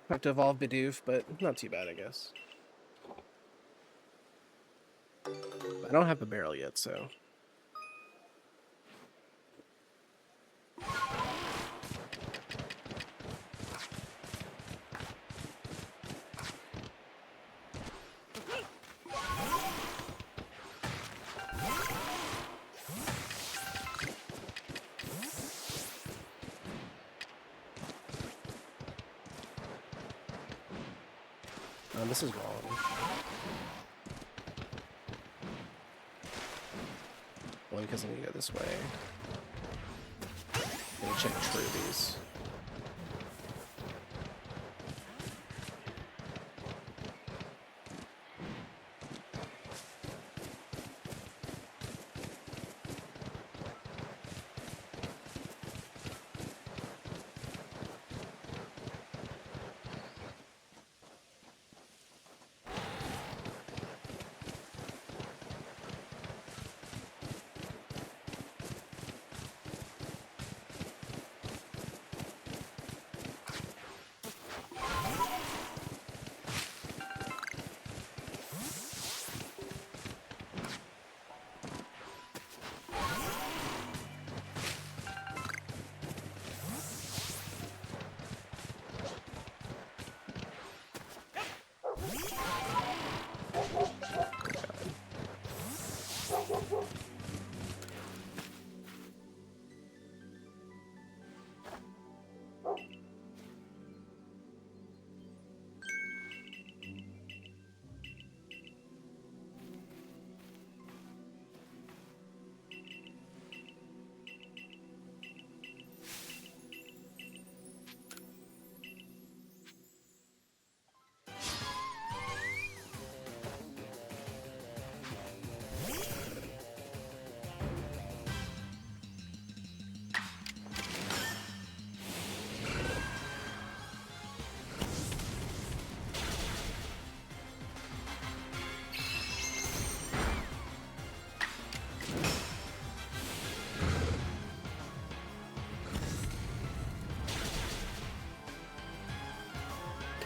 have to evolve Bidoof, but not too bad, I guess. I don't have a barrel yet, so... this is wrong. Only because I need to go this way. Let me check Trubies.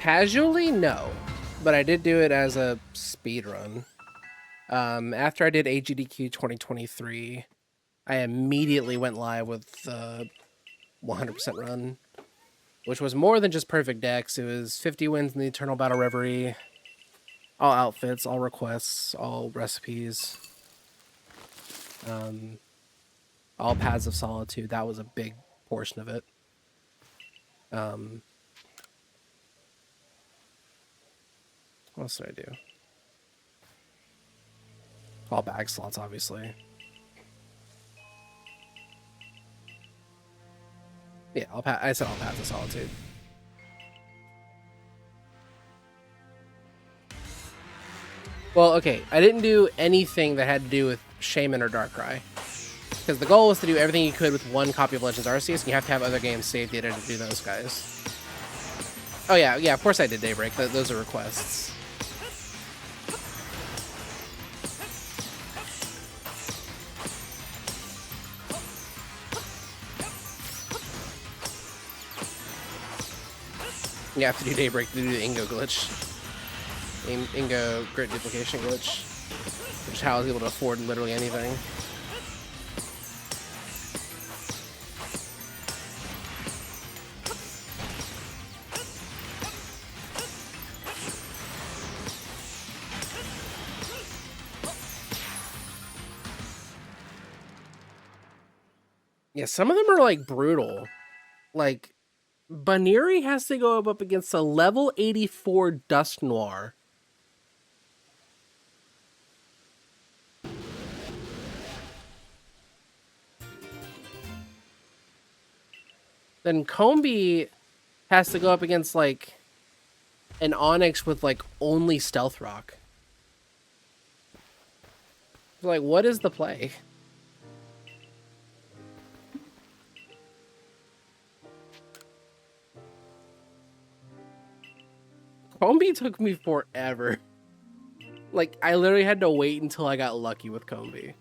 Casually, no. But I did do it as a speedrun. After I did AGDQ 2023, I immediately went live with the 100% run, which was more than just perfect decks. It was 50 wins in the Eternal Battle Reverie, all outfits, all requests, all recipes, all Paths of Solitude. That was a big portion of it. What else did I do? All bag slots, obviously. Yeah, I said all Paths of Solitude. Well, okay, I didn't do anything that had to do with Shaman or Darkrai. Because the goal was to do everything you could with one copy of Legends Arceus, and you have to have other games saved data to do those guys. Oh yeah, of course I did Daybreak. Those are requests. You have to do Daybreak to do the Ingo glitch. Ingo Grit Duplication glitch. Which is how I was able to afford literally anything. Yeah, some of them are like brutal. Like, Baniri has to go up against a level 84 Dust Noir. Then Combi has to go up against like an Onyx with like only Stealth Rock. Like, what is the play? Combi took me forever. Like, I literally had to wait until I got lucky with Combi.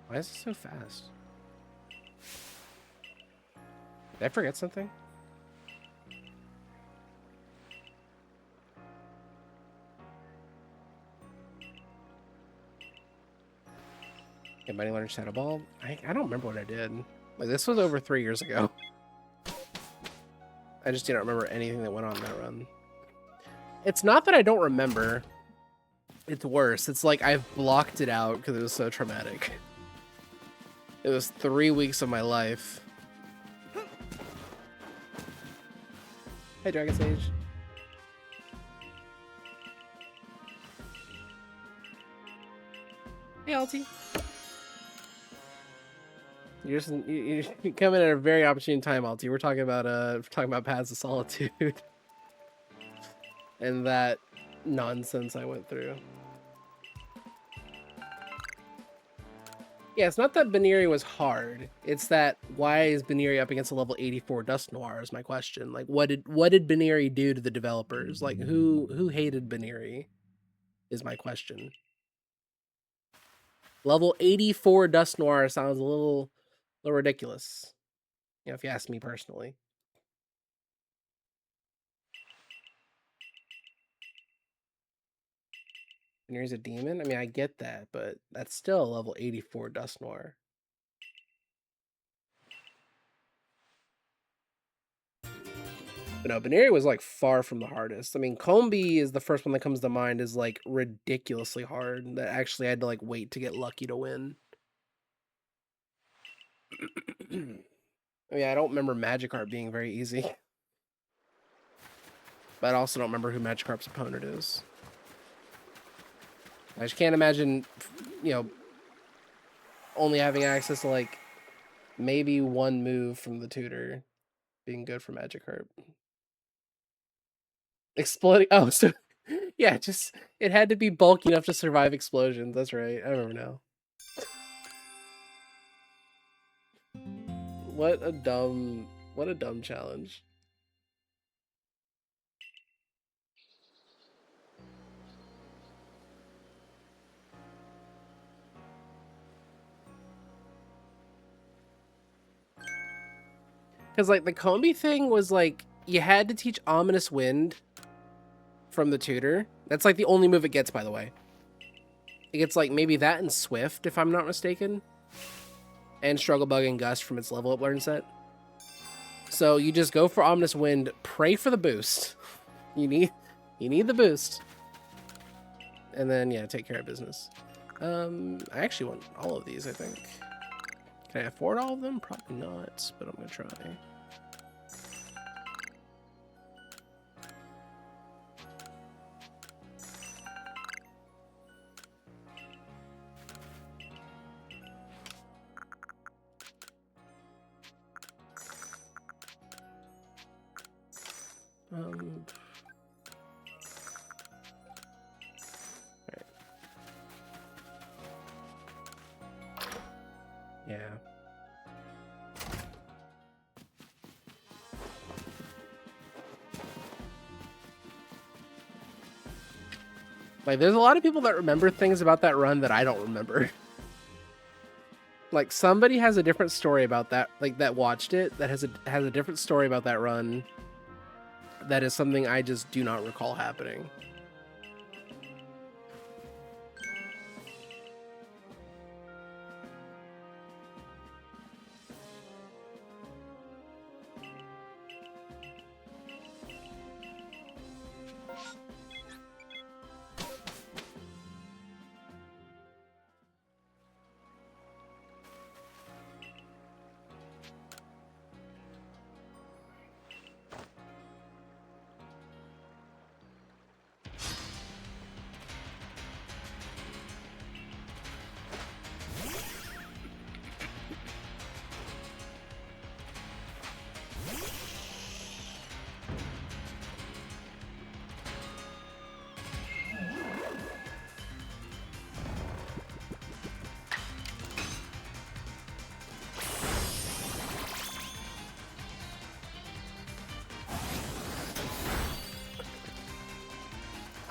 Why is it so fast? Did I forget something? Anybody learn Shadow Ball? I don't remember what I did. Like, this was over 3 years ago. I just don't remember anything that went on in that run. It's not that I don't remember. It's worse. It's like I've blocked it out because it was so traumatic. It was 3 weeks of my life. Hey, Dragon Sage. Hey, Alti. You come in at a very opportune time, Alti. We're talking about Paths of Solitude and that nonsense I went through. Yeah, it's not that Baneri was hard. It's that why is Baneri up against a level 84 Dust Noir is my question. Like, what did Baneri do to the developers? Like, who hated Baneri is my question. Level 84 Dust Noir sounds a little ridiculous. You know, if you ask me personally. Baneri's a demon? I mean, I get that, but that's still a level 84 Dust Noir. But no, Baneri was like far from the hardest. I mean, Combi is the first one that comes to mind is like ridiculously hard. That actually I had to like wait to get lucky to win. I mean, I don't remember Magikarp being very easy. But I also don't remember who Magikarp's opponent is. I just can't imagine, you know, only having access to like maybe one move from the tutor being good for Magikarp. Exploding. Oh, so yeah, just it had to be bulky enough to survive explosions. That's right. I remember now. What a dumb challenge. Because like the Combi thing was like you had to teach Ominous Wind from the tutor. That's like the only move it gets, by the way. It gets like maybe that and Swift, if I'm not mistaken. And Struggle Bug and Gust from its level up learn set. So you just go for Ominous Wind, pray for the boost. You need the boost. And then yeah, take care of business. I actually want all of these, I think. Can I afford all of them? Probably not, but I'm gonna try. Alright. Yeah. Like, there's a lot of people that remember things about that run that I don't remember. Like, somebody has a different story about that, like, that watched it, that has a different story about that run. That is something I just do not recall happening.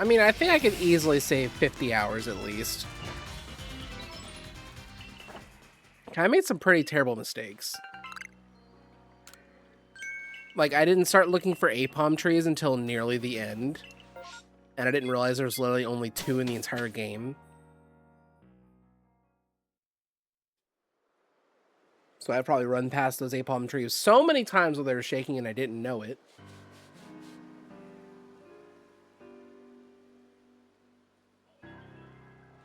I mean, I think I could easily save 50 hours at least. I made some pretty terrible mistakes. Like, I didn't start looking for Apom trees until nearly the end. And I didn't realize there was literally only 2 in the entire game. So I'd probably run past those Apom trees so many times while they were shaking and I didn't know it.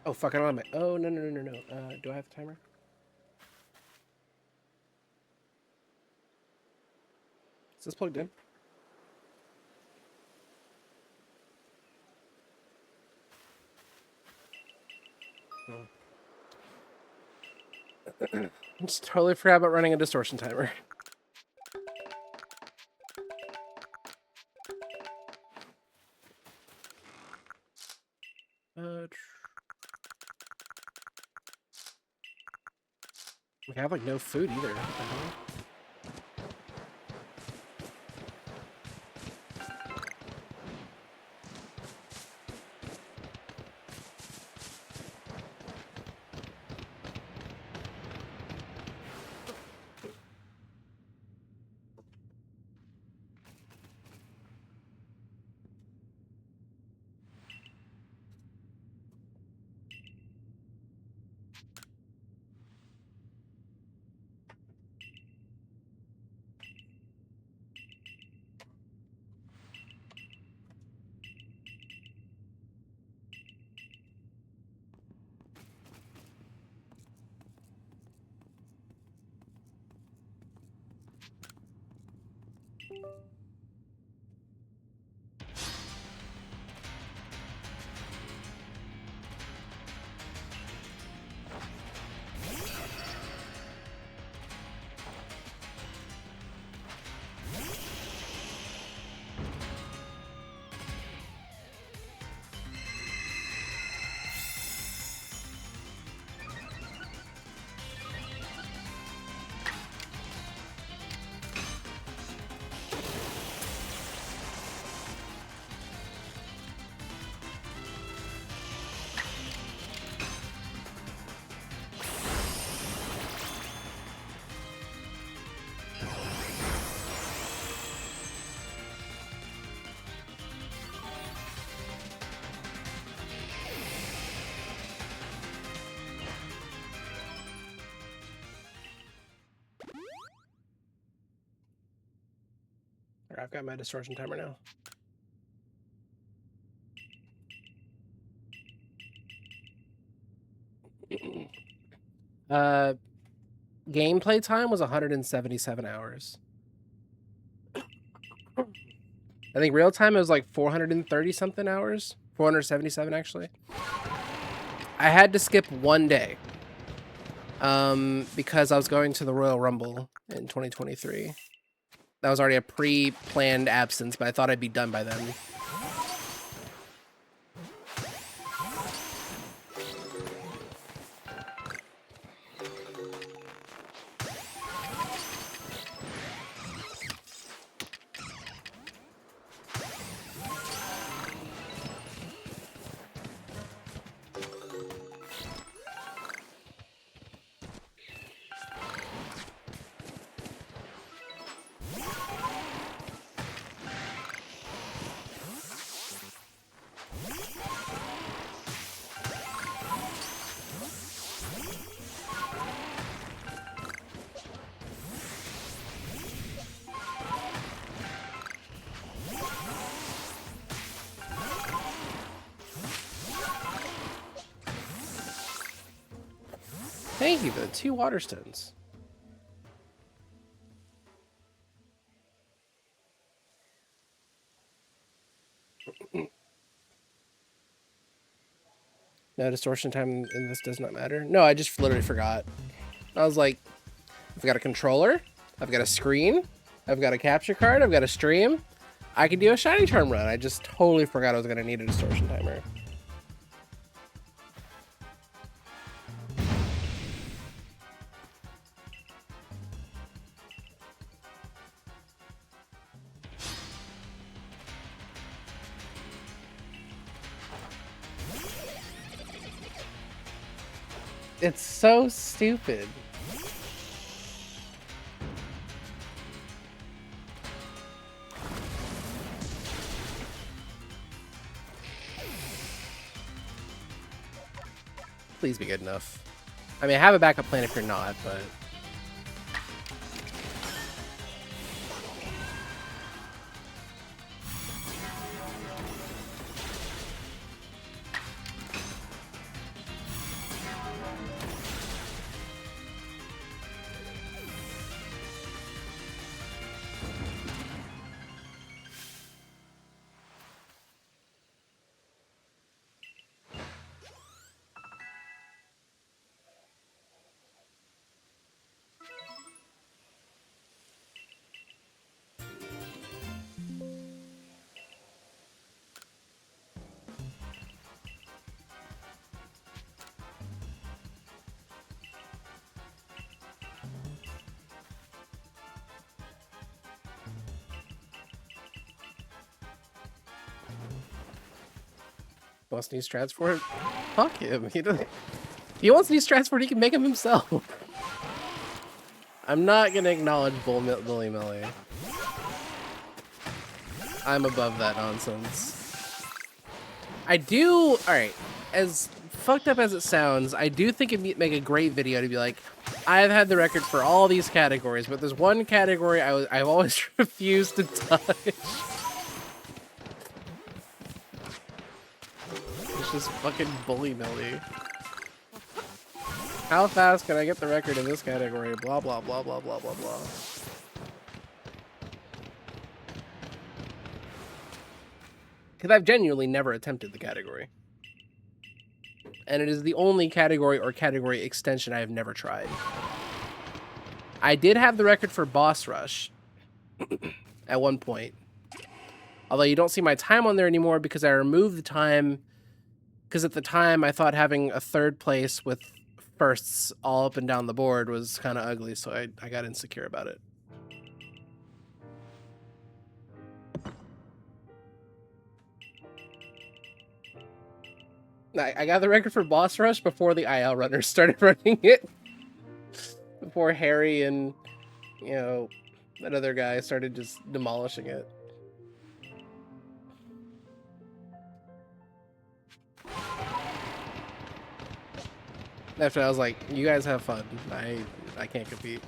Oh, fuck, I don't have my... Oh, no. Do I have a timer? Is this plugged in? Oh. Just totally forgot about running a distortion timer. We have like no food either. What the hell? I've got my distortion timer now. Gameplay time was 177 hours. I think real time it was like 430 something hours. 477 actually. I had to skip one day. Because I was going to the Royal Rumble in 2023. That was already a pre-planned absence, but I thought I'd be done by then. Thank you for the 2 water stones. No distortion time in this does not matter. No, I just literally forgot. I was like, I've got a controller, I've got a screen, I've got a capture card, I've got a stream. I could do a shiny charm run. I just totally forgot I was gonna need a distortion timer. It's so stupid. Please be good enough. I mean, I have a backup plan if you're not, but... Wants to use strats for it? Fuck him. He doesn't. If he wants to use strats for it, he can make them himself. I'm not gonna acknowledge Bully Melee. I'm above that nonsense. I do. Alright. As fucked up as it sounds, I do think it'd make a great video to be like, I've had the record for all these categories, but there's one category I've always refused to touch. Just fucking Bully Melee. How fast can I get the record in this category? Blah, blah, blah, blah, blah, blah, blah. Because I've genuinely never attempted the category. And it is the only category or category extension I have never tried. I did have the record for Boss Rush at one point. Although you don't see my time on there anymore because I removed the time. Because at the time, I thought having a third place with firsts all up and down the board was kind of ugly, so I got insecure about it. I got the record for Boss Rush before the IL runners started running it. Before Harry and, you know, that other guy started just demolishing it. After I was like, you guys have fun. I can't compete.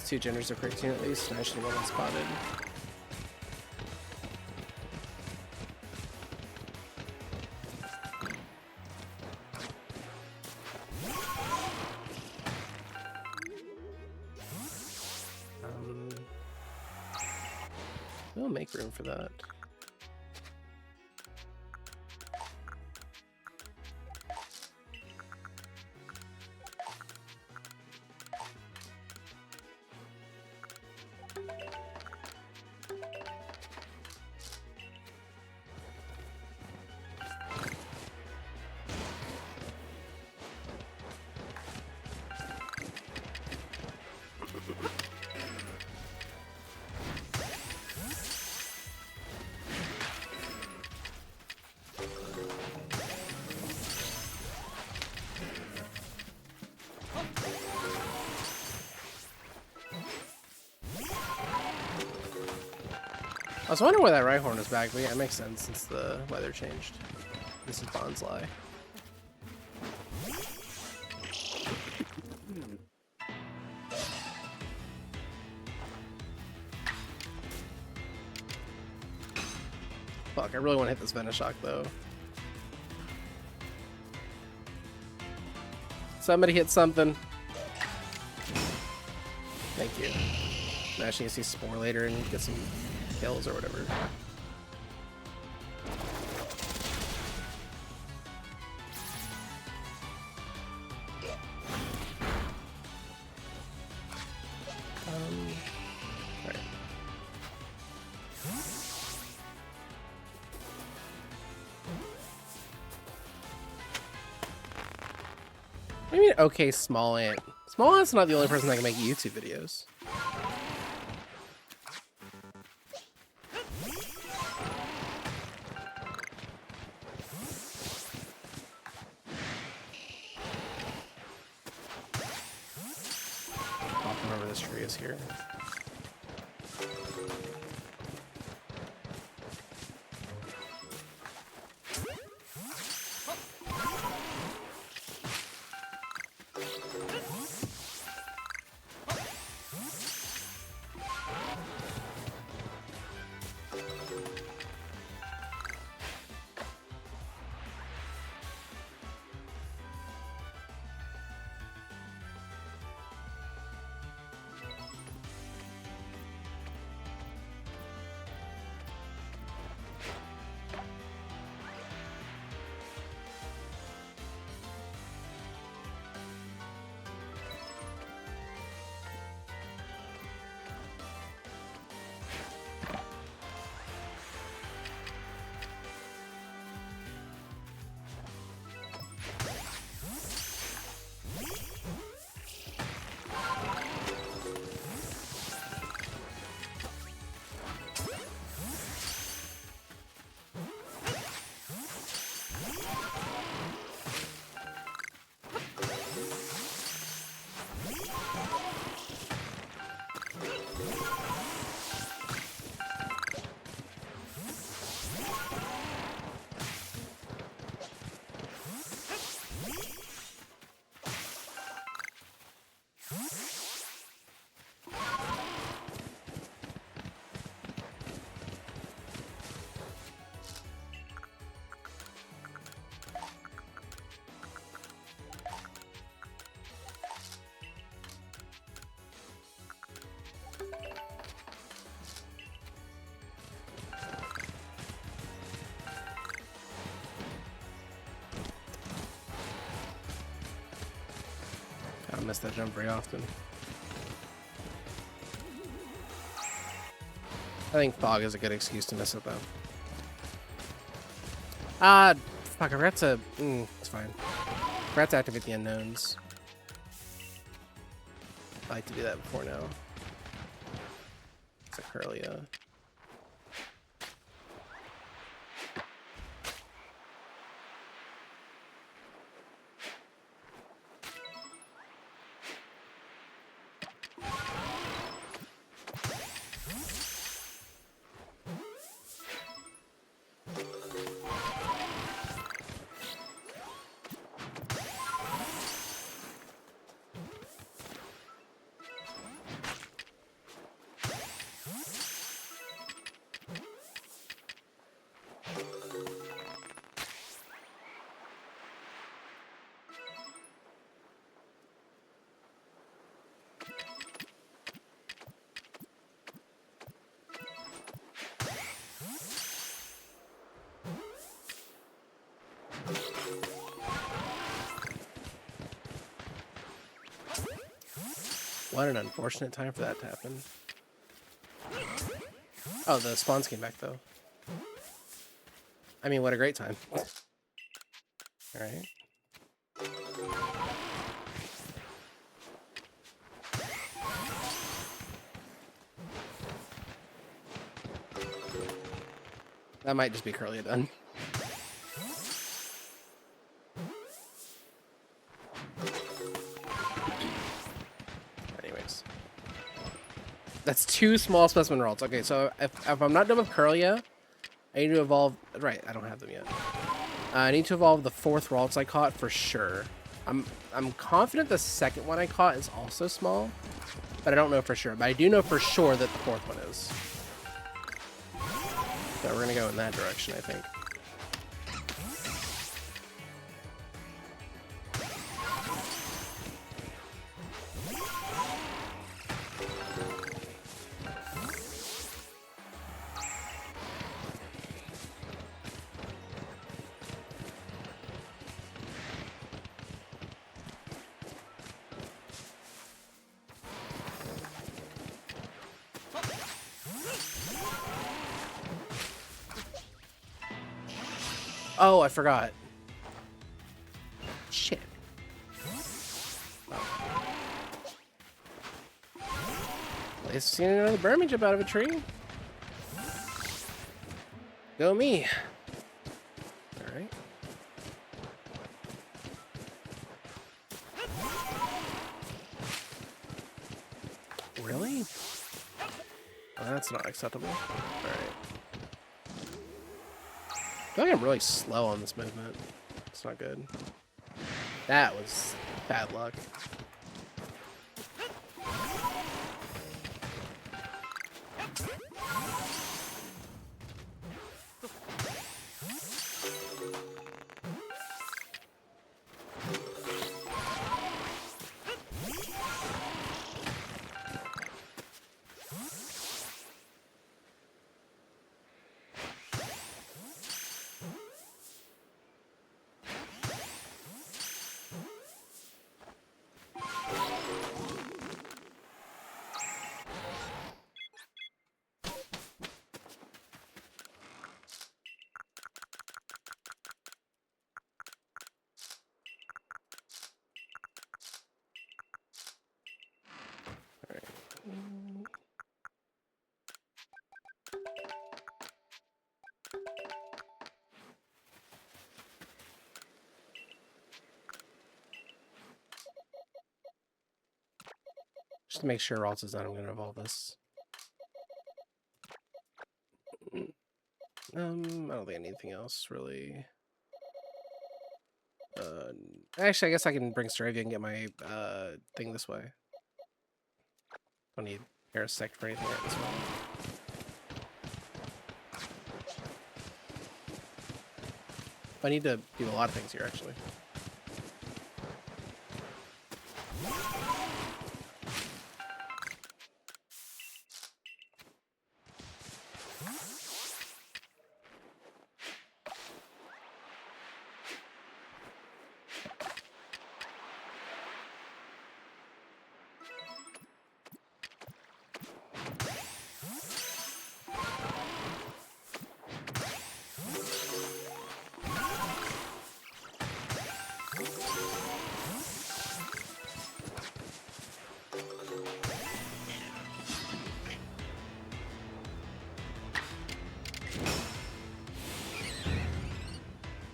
Two genders of cartoon at least, and I should have one spotted. We'll make room for that. I was wondering why that Rhyhorn is back, but yeah, it makes sense since the weather changed. This is Bonsly. Fuck, I really want to hit this Venoshock though. Somebody hit something. Thank you. Now I just need to see Spore later and get some kills or whatever. Alright. an okay small ant. Small ant's not the only person that can make YouTube videos. I'll remember this tree is here. I miss that jump very often. I think fog is a good excuse to miss it, though. Fuck, I forgot to... it's fine. I forgot to activate the unknowns. I like to do that before now. It's a Curlia. What an unfortunate time for that to happen. Oh, the spawns came back, though. I mean, what a great time. Alright. That might just be Curlia done. Anyways. That's 2 small specimen rolls. Okay, so if I'm not done with Curlia, I need to evolve... Right, I don't have them yet. I need to evolve the 4th Ralts I caught for sure. I'm confident the 2nd one I caught is also small, but I don't know for sure. But I do know for sure that the 4th one is. So we're gonna go in that direction, I think. Oh, I forgot. Shit. At least seen another Burmy jump out of a tree. Go me. Alright. Really? Well, that's not acceptable. Alright. I feel like I'm really slow on this movement. It's not good. That was bad luck. Just to make sure Ralts is done, I'm going to evolve this. I don't think anything else really. Actually, I guess I can bring Staravia and get my thing this way. Don't need Parasect for anything right this way. I need to do a lot of things here, actually.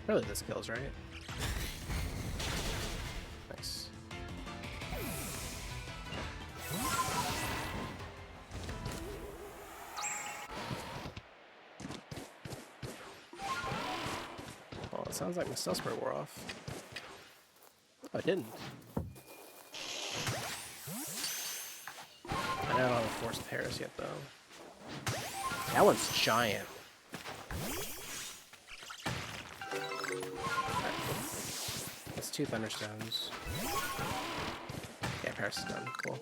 Really, this kills, right? Nice. Oh, it sounds like my Stealth Spray wore off. Oh, it didn't. I don't have a Force of Paris yet, though. That one's giant. That's 2 Thunderstones. Yeah, Paris is done. Cool.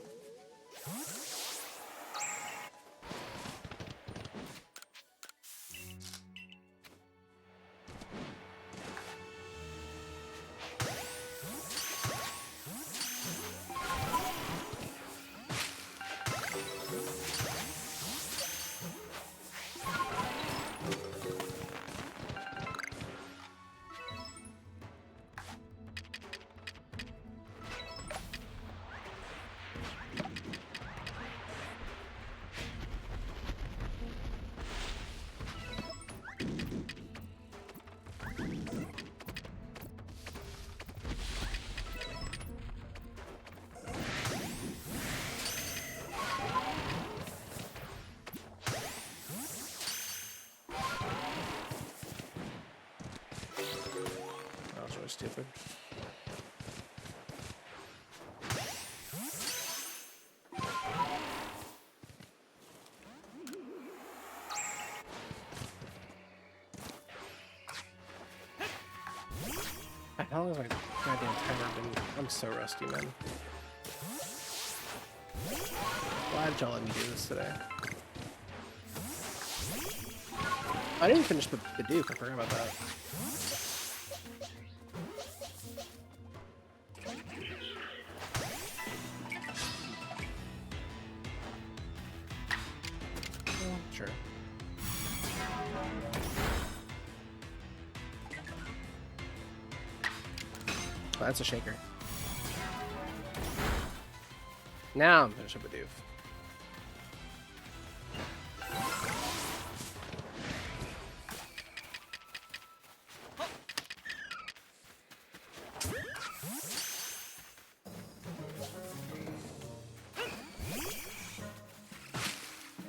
Stupid. How long has my goddamn timer been? I'm so rusty, man. Why did y'all let me do this today? I didn't finish the Duke, I forgot about that. Sure. Oh, that's a shaker. Now I'm finished up with Doof.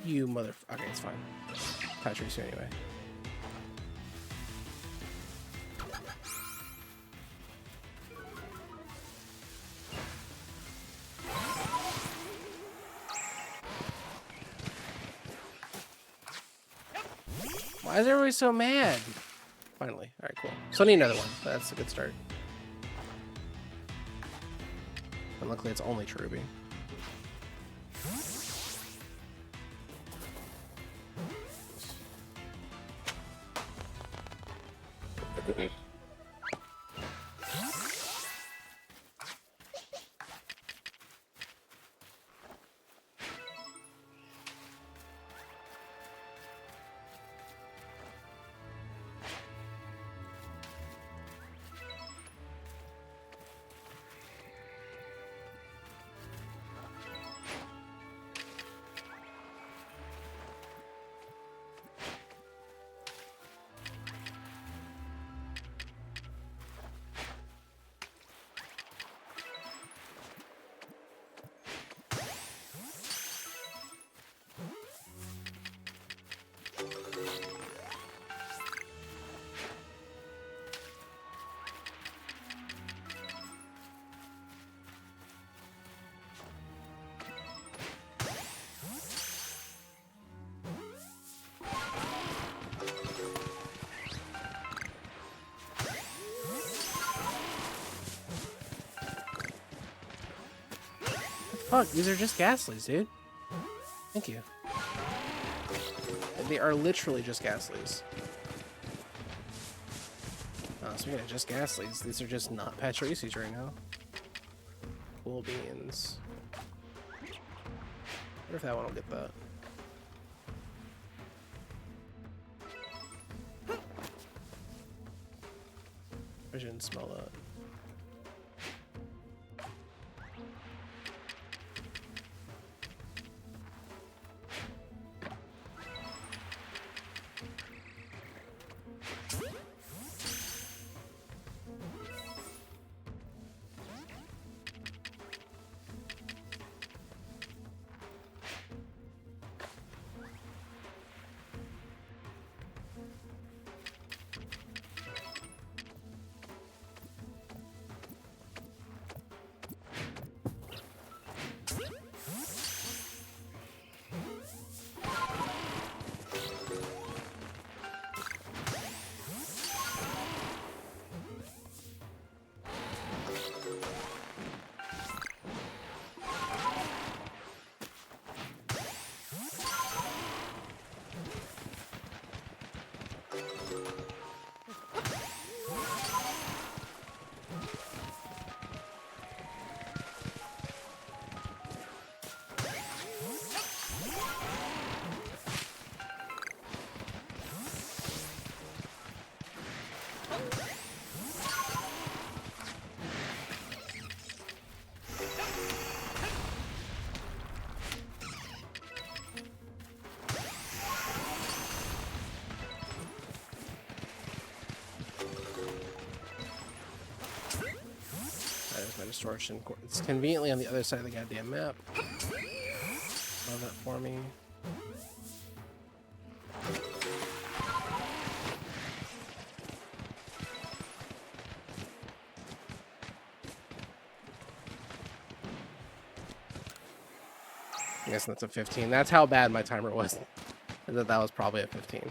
You mother... Okay, it's fine. Patch you anyway. Why is everybody so mad? Finally. Alright, cool. So I need another one. That's a good start. And luckily it's only Cherubi. Fuck, these are just Ghastlies, dude. Thank you. They are literally just Ghastlies. Oh, speaking of just Ghastlies, these are just not Pachirisus right now. Cool beans. I wonder if that one will get that. I shouldn't smell that. My distortion. It's conveniently on the other side of the goddamn map. Love that for me. I guess that's a 15. That's how bad my timer was. That was probably a 15.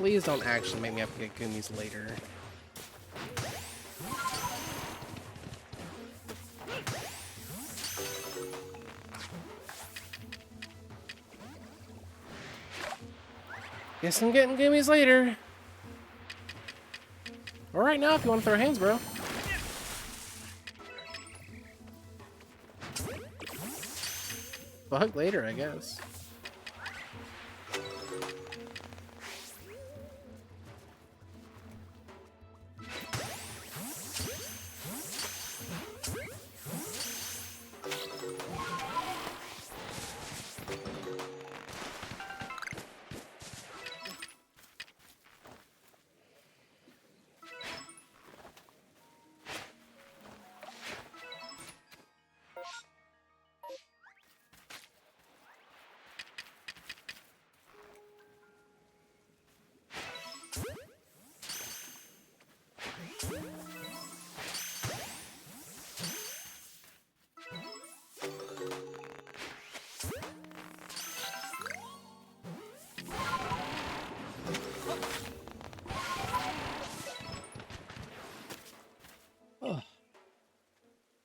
Please don't actually make me have to get Goomies later. Guess I'm getting Goomies later. Or right now if you want to throw hands, bro. Bug later, I guess.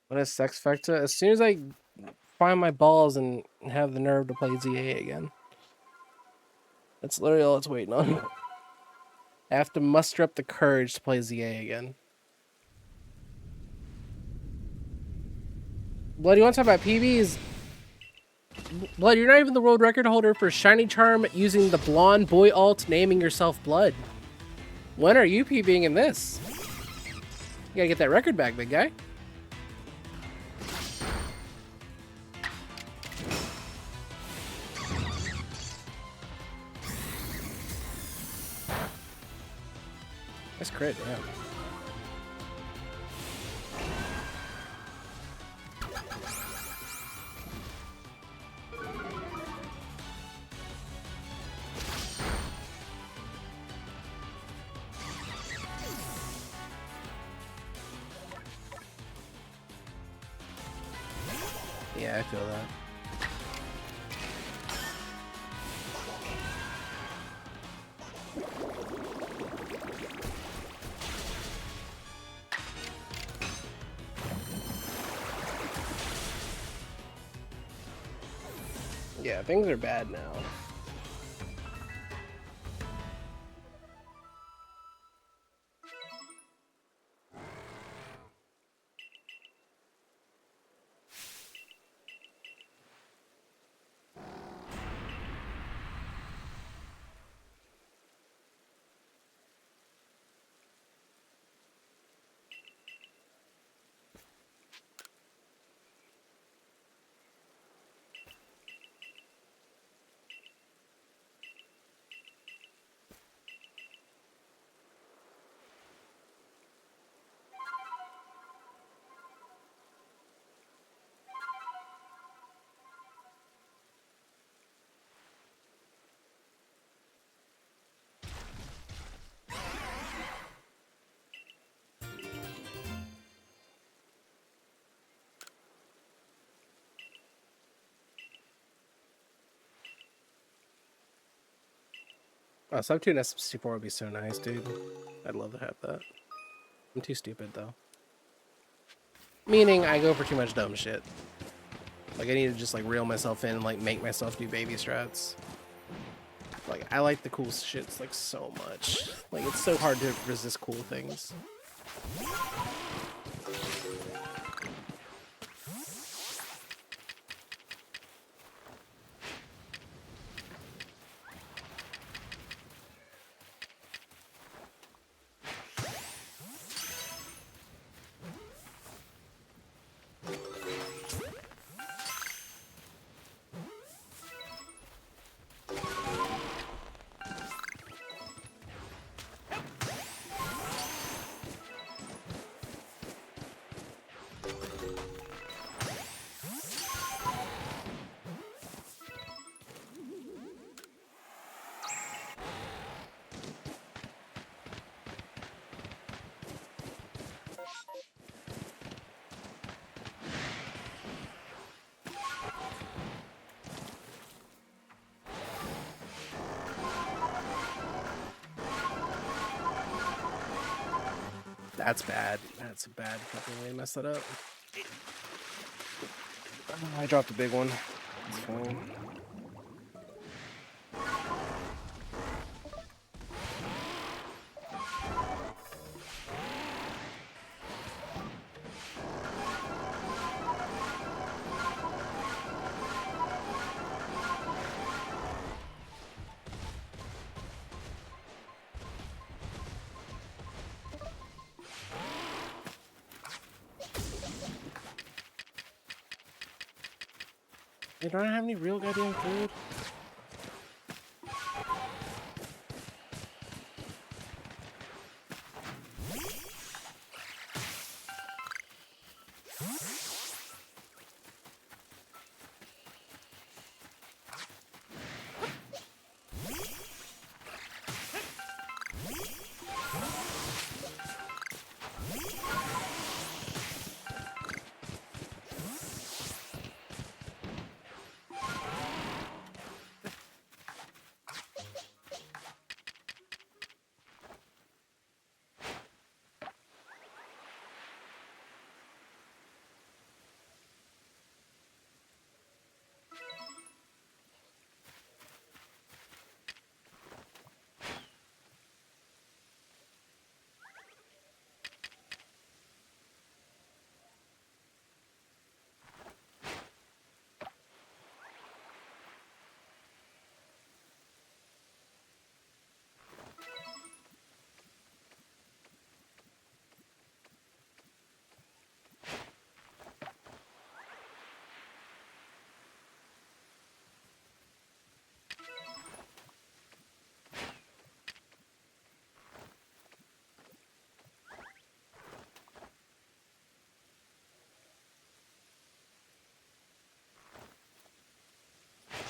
What is Sex Factor? As soon as I find my balls and have the nerve to play ZA again. That's literally all it's waiting on. I have to muster up the courage to play ZA again. Blood, you want to talk about PBs? Blood, you're not even the world record holder for Shiny Charm using the blonde boy alt naming yourself Blood. When are you PBing in this? You gotta get that record back, big guy. That's crit, yeah. Yeah, I feel that. Yeah, things are bad now. Oh, sub 2 and S64 would be so nice, dude. I'd love to have that. I'm too stupid, though. Meaning, I go for too much dumb shit. Like, I need to just, like, reel myself in and, like, make myself do baby strats. Like, I like the cool shits, like, so much. Like, it's so hard to resist cool things. That's bad. That's a bad fucking way to mess that up. I dropped a big one. It's fine. They don't have any real goddamn food.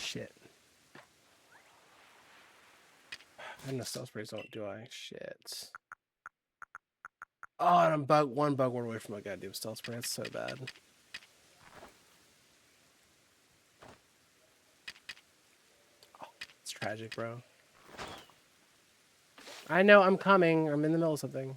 Shit. I know stealth sprays don't, do I? Shit. Oh, and I'm one bug word away from my goddamn stealth spray. That's so bad. Oh, it's tragic, bro. I know, I'm coming. I'm in the middle of something.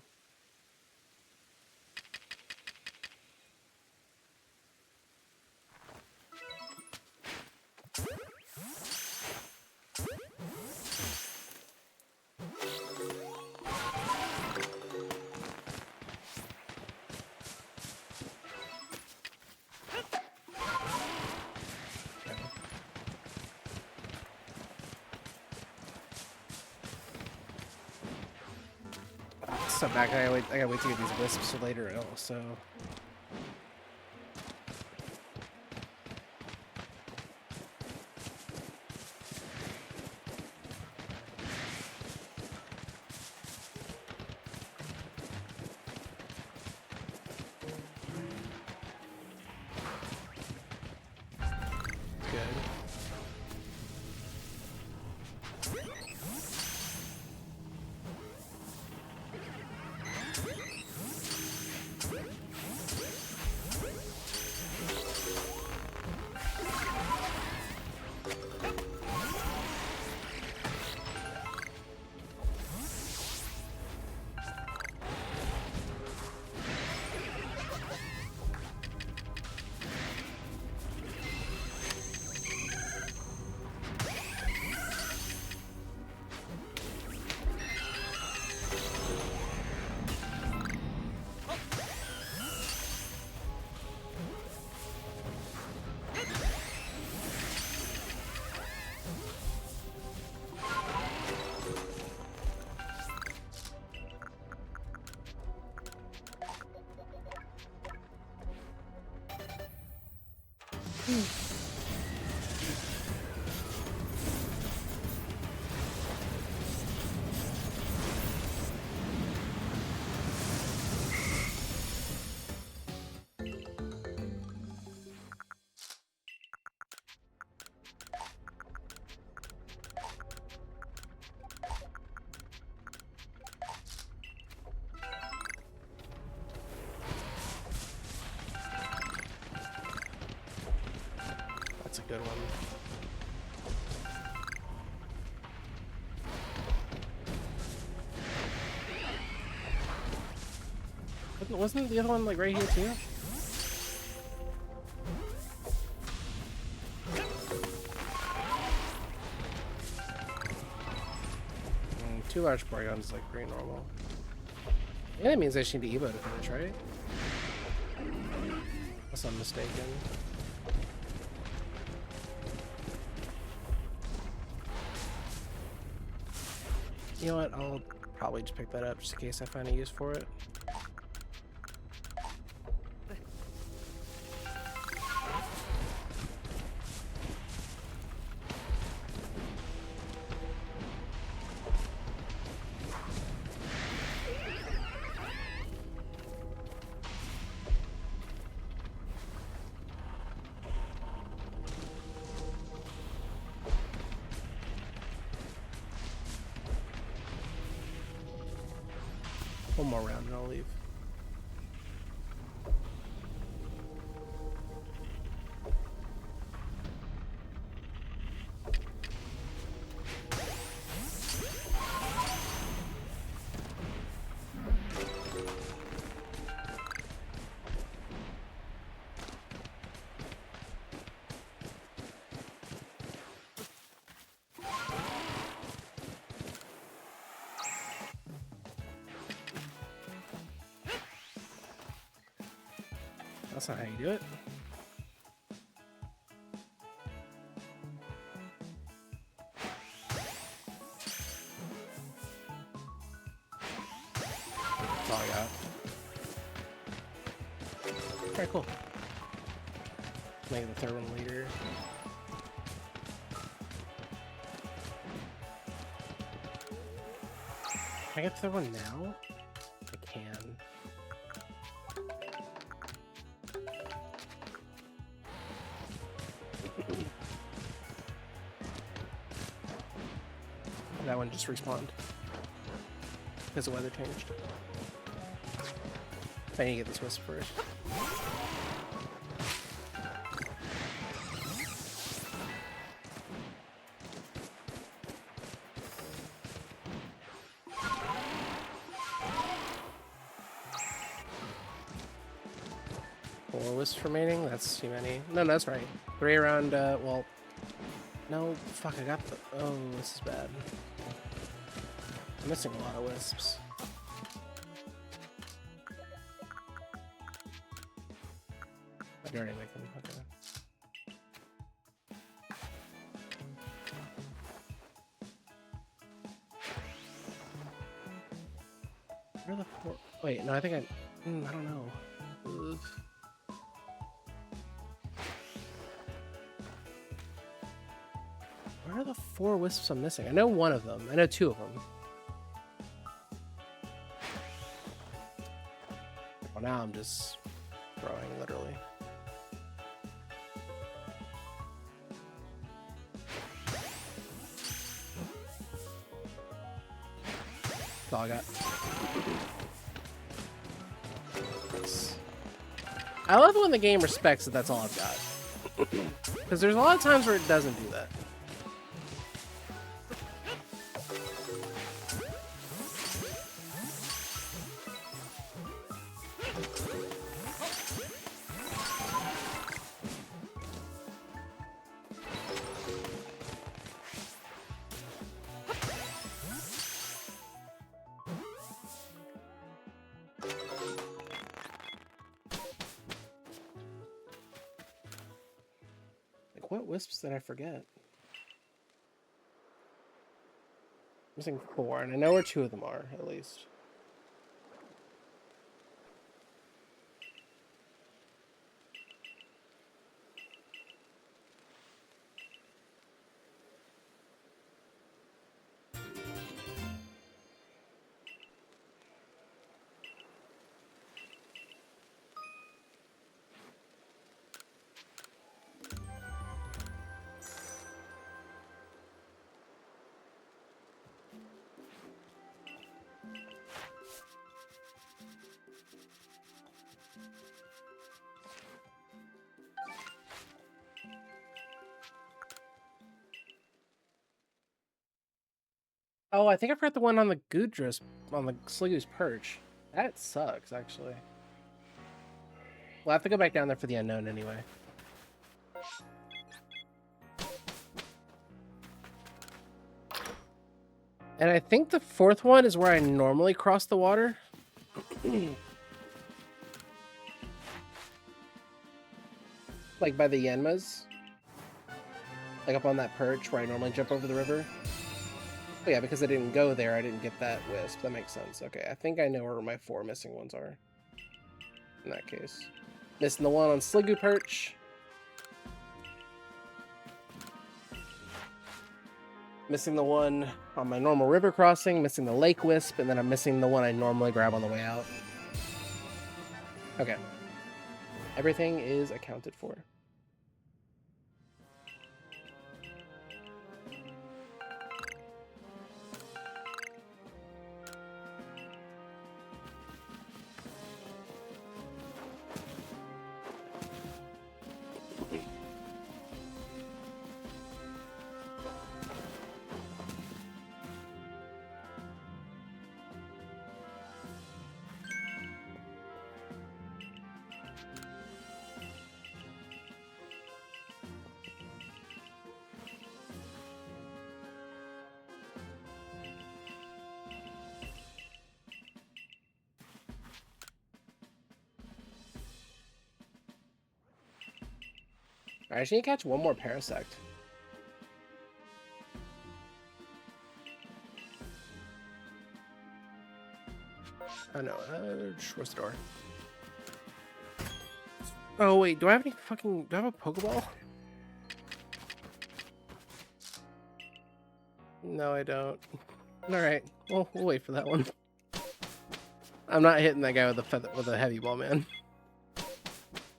Step back. I gotta wait to get these wisps for later. Also. That's a good one. Wasn't the other one like right here too? Two large Porygon's like pretty normal. Yeah, that means I just need to Evo to finish, right? Unless I'm mistaken. You know what? I'll probably just pick that up just in case I find a use for it. One more round and I'll leave. That's not how you do it. That's all I got. Alright, cool. Make the third one later. Can I get the third one now? I can. That one just respawned because the weather changed. I need to get this wisp first. Four wisps remaining? That's too many. No, that's right. 3 around, well... No, fuck, I got the... Oh, this is bad. I'm missing a lot of wisps. I can already make them. Okay. Where are the 4? Wait, no, I think I don't know. Ugh. Where are the 4 wisps I'm missing? I know one of them. I know 2 of them. Well, now I'm just throwing, literally. That's all I got. I love it when the game respects that that's all I've got. Because there's a lot of times where it doesn't do that. What wisps did I forget? I'm missing 4, and I know where 2 of them are, at least. Oh, I think I forgot the one on the Gudras, on the Sligoo's perch. That sucks, actually. We'll have to go back down there for the unknown anyway. And I think the fourth one is where I normally cross the water. Like by the Yanmas. Like up on that perch where I normally jump over the river. Oh yeah, because I didn't go there, I didn't get that wisp. That makes sense. Okay, I think I know where my 4 missing ones are. In that case. Missing the one on Sliggoo Perch. Missing the one on my normal river crossing. Missing the lake wisp. And then I'm missing the one I normally grab on the way out. Okay. Everything is accounted for. Alright, I just need to catch one more Parasect. Oh no, where's the door? Oh wait, do I have any fucking... do I have a Pokeball? No, I don't. Alright, well, we'll wait for that one. I'm not hitting that guy with a heavy ball, man.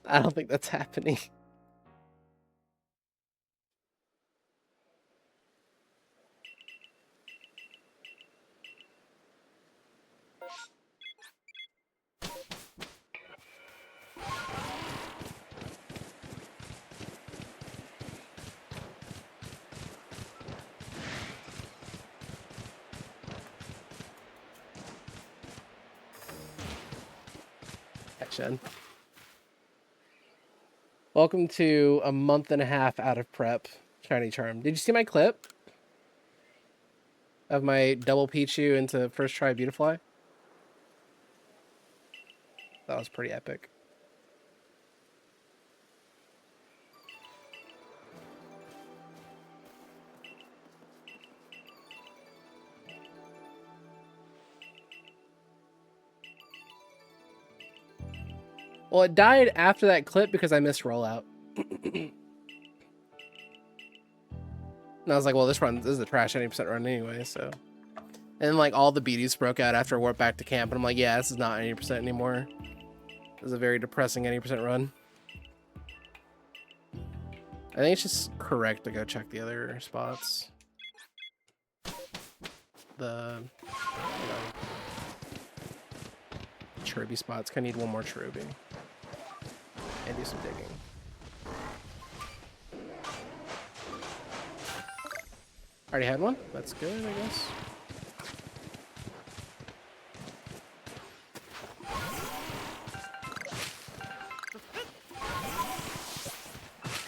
I don't think that's happening. Shen. Welcome to a month and a half out of prep, Shiny Charm. Did you see my clip of my double Pichu into first try Beautifly? That was pretty epic. Well, it died after that clip because I missed rollout. And I was like, well, this is a trash 90% run anyway, so. And then, like, all the BDs broke out after I warped back to camp, and I'm like, yeah, this is not 80% anymore. It was a very depressing 80% run. I think it's just correct to go check the other spots. The, you know, Cherubi spots. I need one more Cherubi. And do some digging. Already had one? That's good, I guess.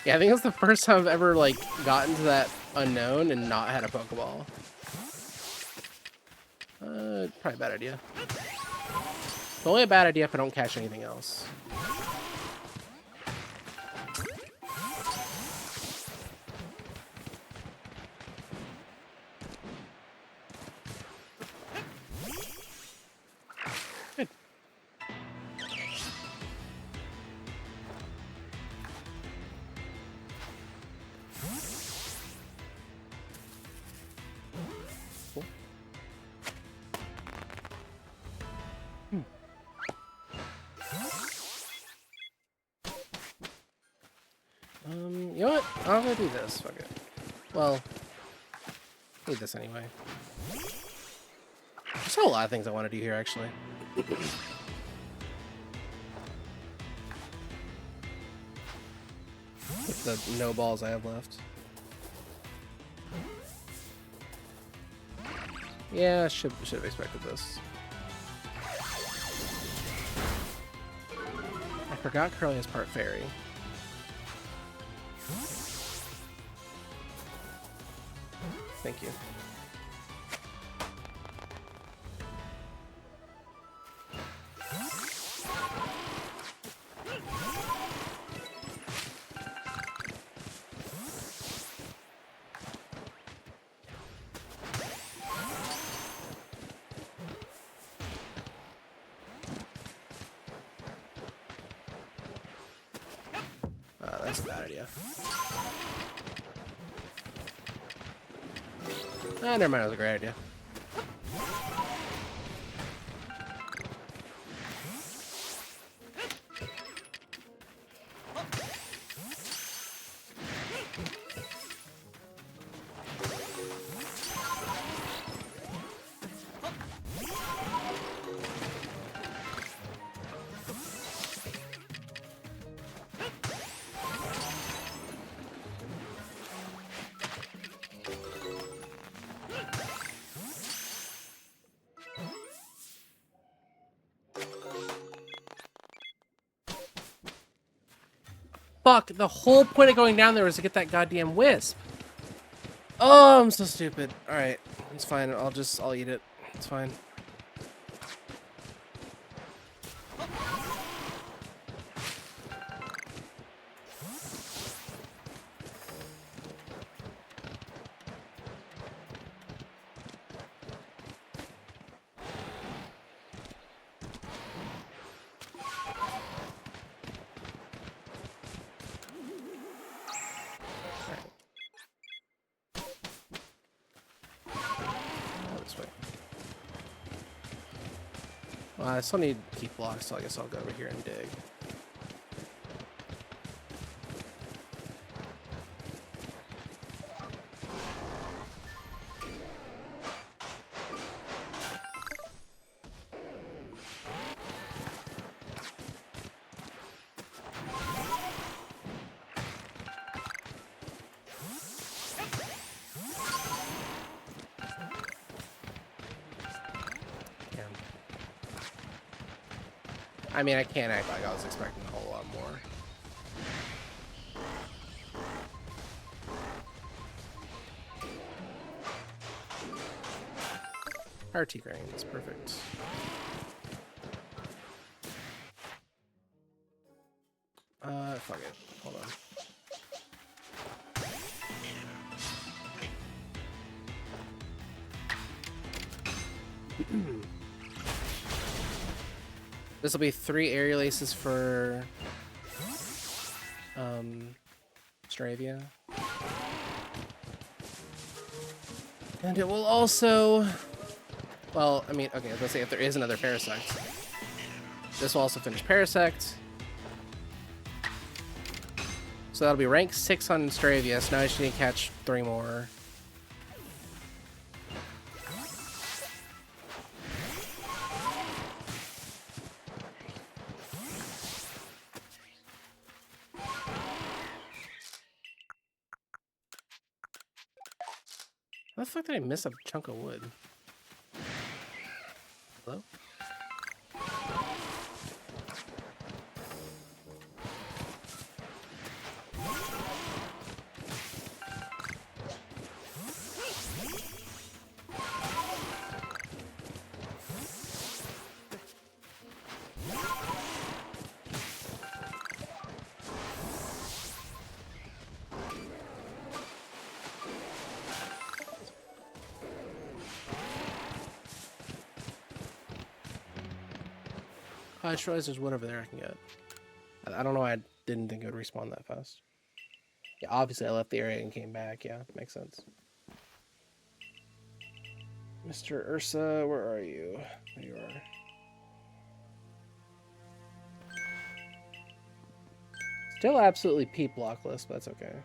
Yeah, I think it's the first time I've ever, like, gotten to that unknown and not had a Pokeball. Probably a bad idea. It's only a bad idea if I don't catch anything else. Good. Cool. You know what? I'll go do this. Fuck it. Well, I need this anyway. There's a lot of things I want to do here, actually. With the no balls I have left. Yeah, should have expected this. I forgot Curly is part fairy. Thank you. That's a bad idea. Never mind, it was a great idea. Fuck, the whole point of going down there was to get that goddamn wisp. Oh, I'm so stupid. Alright, it's fine. I'll eat it. It's fine. I still need keep blocks, so I guess I'll go over here and dig. I mean, I can't act like I was expecting a whole lot more. RT grains, perfect. Fuck it. Hold on. This will be 3 aerial aces for Stravia. And it will also, well, I mean, okay, let's say if there is another Parasect. This will also finish Parasect. So that'll be rank 6 on Stravia, so now I just need to catch 3 more. How the fuck did I miss a chunk of wood? Hello? I just realized there's wood over there I can get. I don't know why I didn't think it would respawn that fast. Yeah, obviously I left the area and came back. Yeah, makes sense. Mr. Ursa, where are you? There you are. Still absolutely peep blockless, but that's okay.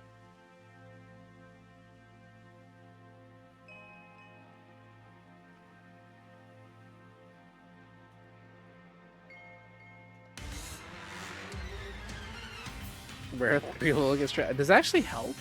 Rare 3 will get straight. Does that actually help?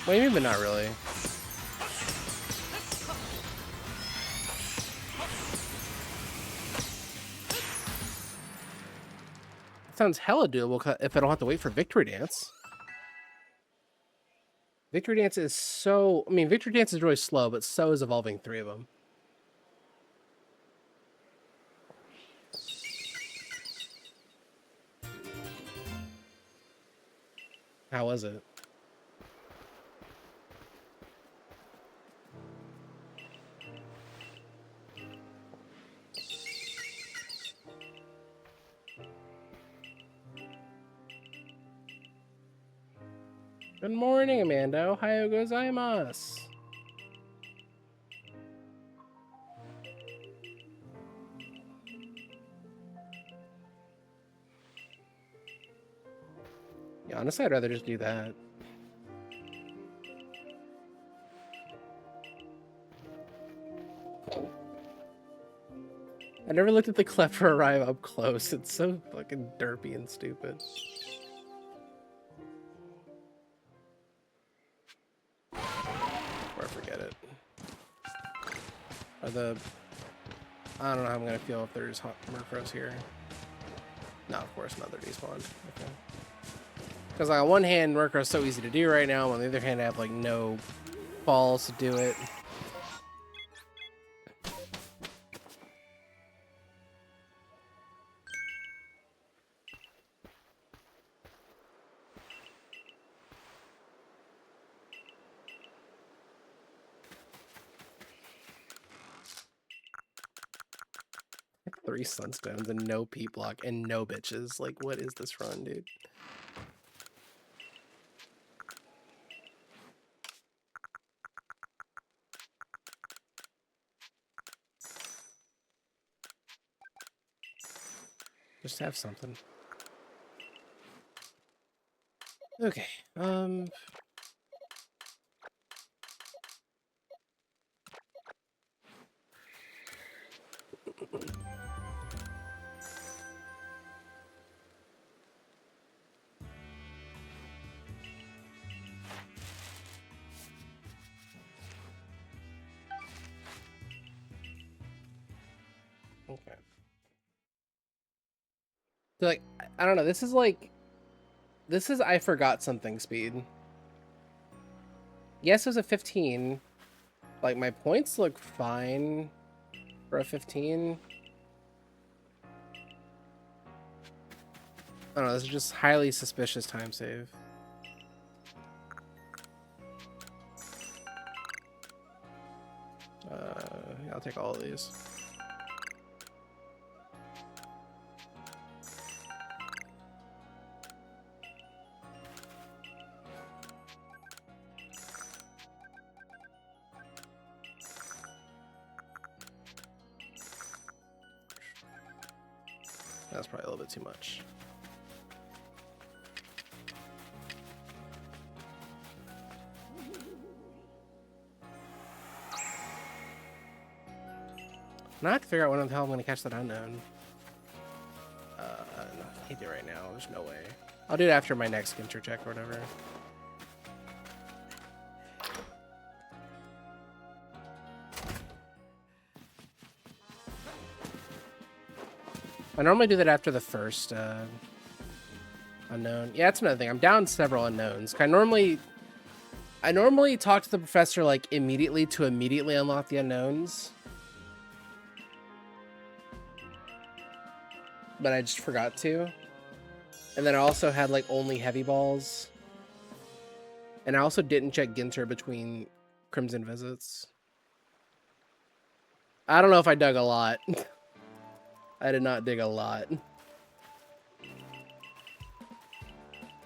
What do you mean, but not really? Sounds hella doable if I don't have to wait for Victory Dance. Victory Dance is so... I mean, Victory Dance is really slow, but so is evolving 3 of them. How was it? Good morning, Amanda. Ohayou gozaimasu. Yeah, honestly, I'd rather just do that. I never looked at the Cleffer arrive up close. It's so fucking derpy and stupid. Or forget it. Or the... I don't know how I'm gonna feel if there's hot Murkrows here. No, of course not. They're despawned. Okay. Because like, on one hand, Murkrow's so easy to do right now. On the other hand, I have like no balls to do it. Like 3 Sunstones and no P-block and no bitches. Like, what is this run, dude? Just have something. Okay. Okay. So, like, I don't know. This is I forgot something speed. Yes, it was a 15. Like, my points look fine for a 15. I don't know. This is just highly suspicious time save. Yeah, I'll take all of these. That's probably a little bit too much. Now I have to figure out when the hell I'm going to catch that unknown. No, I can't do it right now. There's no way. I'll do it after my next Ginter check or whatever. I normally do that after the first unknown. Yeah, that's another thing. I'm down several unknowns. I normally talk to the professor like immediately to immediately unlock the unknowns. But I just forgot to. And then I also had like only heavy balls. And I also didn't check Ginter between Crimson visits. I don't know if I dug a lot. I did not dig a lot.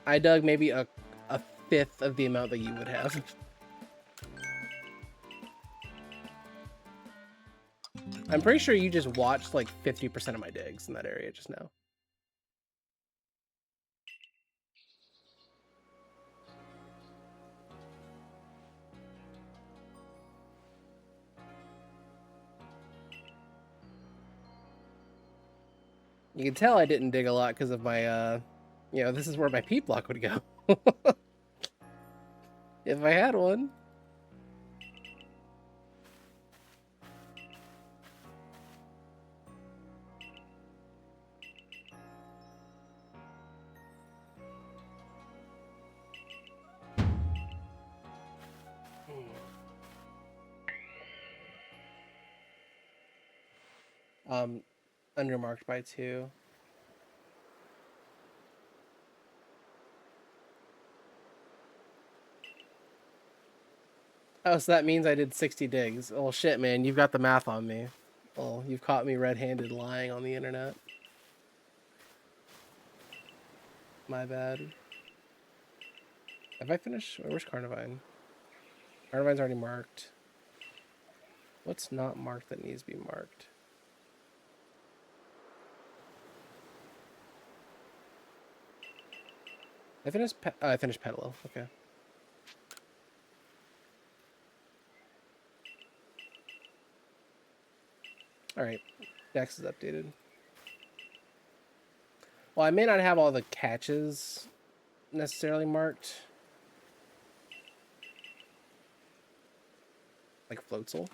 I dug maybe a fifth of the amount that you would have. I'm pretty sure you just watched like 50% of my digs in that area just now. You can tell I didn't dig a lot because of my, you know, this is where my P block would go. If I had one. Undermarked by 2. Oh, so that means I did 60 digs. Oh shit, man, you've got the math on me. Oh, you've caught me red-handed lying on the internet. My bad. Have I finished? Where's Carnivine? Carnivine's already marked. What's not marked that needs to be marked? I finished. I finished Petalil. Okay. All right. Dex is updated. Well, I may not have all the catches necessarily marked. Like Floatzel.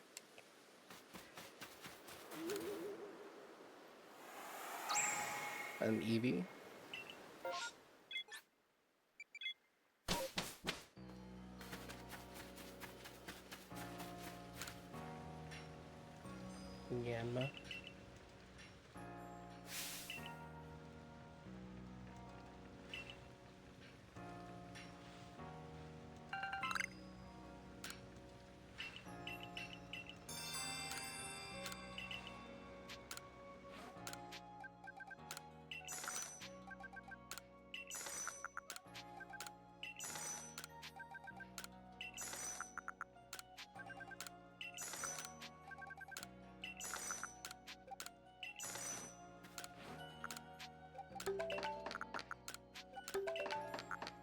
And Eevee. And Yanma.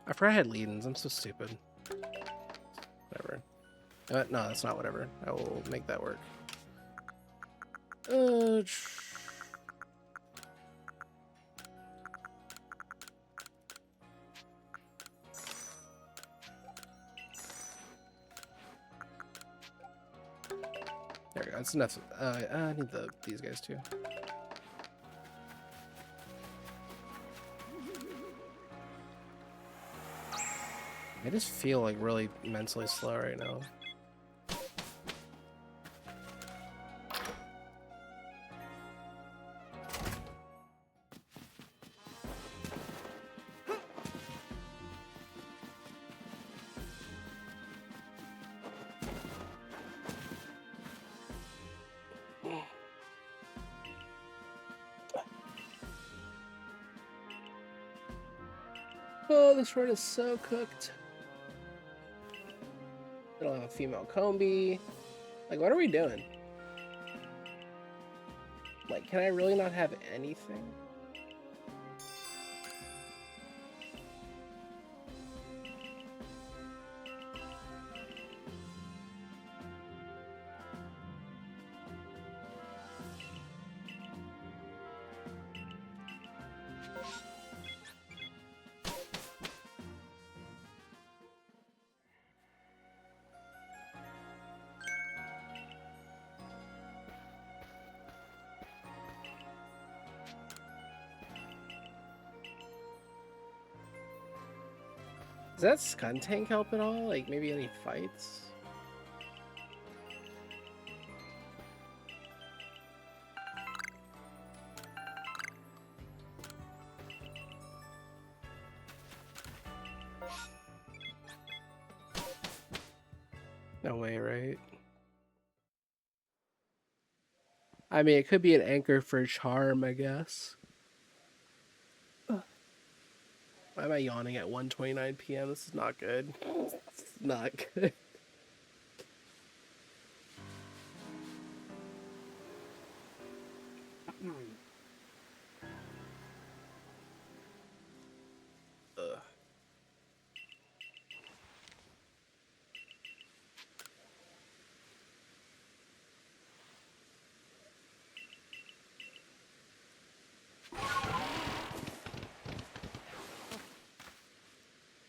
I forgot I had lead-ins. I'm so stupid. Whatever. No, that's not whatever. I will make that work. There we go. That's enough. I need these guys too. I just feel like really mentally slow right now. Oh, this run is so cooked. I don't have a female Combi. Like, what are we doing? Like, can I really not have anything? Does that Skuntank help at all? Like, maybe any fights? No way, right? I mean, it could be an anchor for Charm, I guess. Why am I yawning at 1:29 p.m.? This is not good. It's not good. Ugh.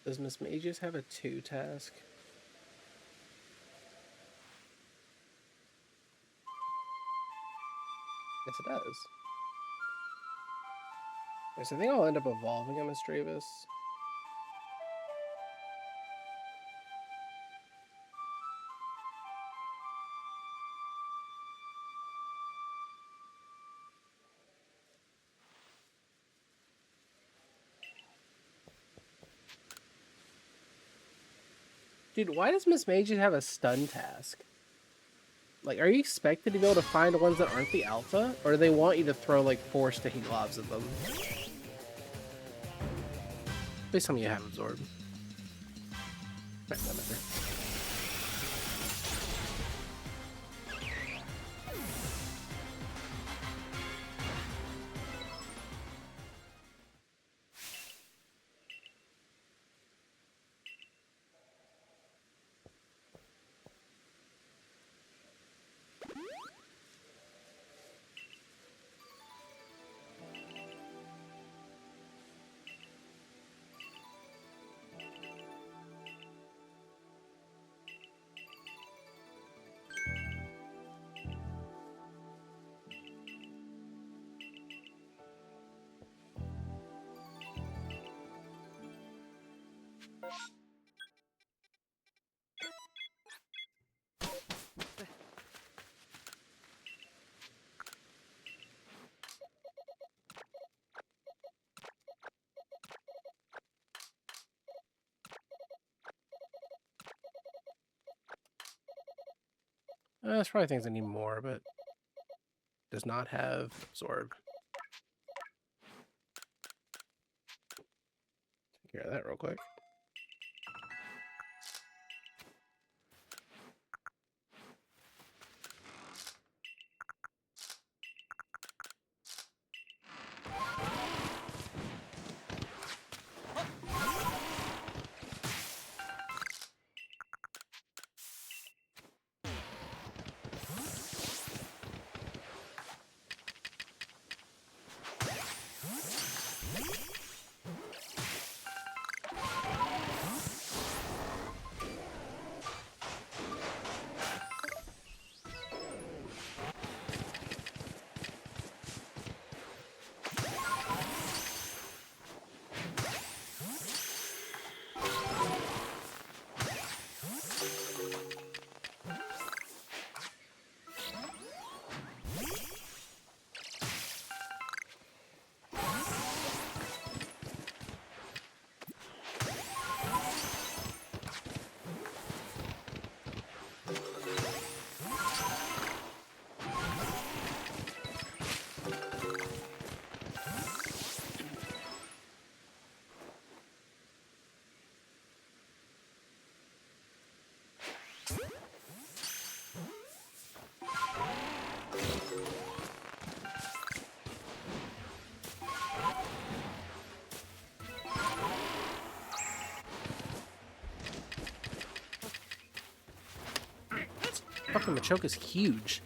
Does Miss Mages have a 2 task? Yes, it does. Yes, I think I'll end up evolving a Misdreavus. Dude, why does Miss Mages have a stun task? Like, are you expected to be able to find ones that aren't the alpha? Or do they want you to throw, like, 4 sticky globs at them? Please tell me you have Absorb. Right, that matter. There's probably things I need more, but does not have Absorb. Take care of that real quick. Fucking Machoke is huge.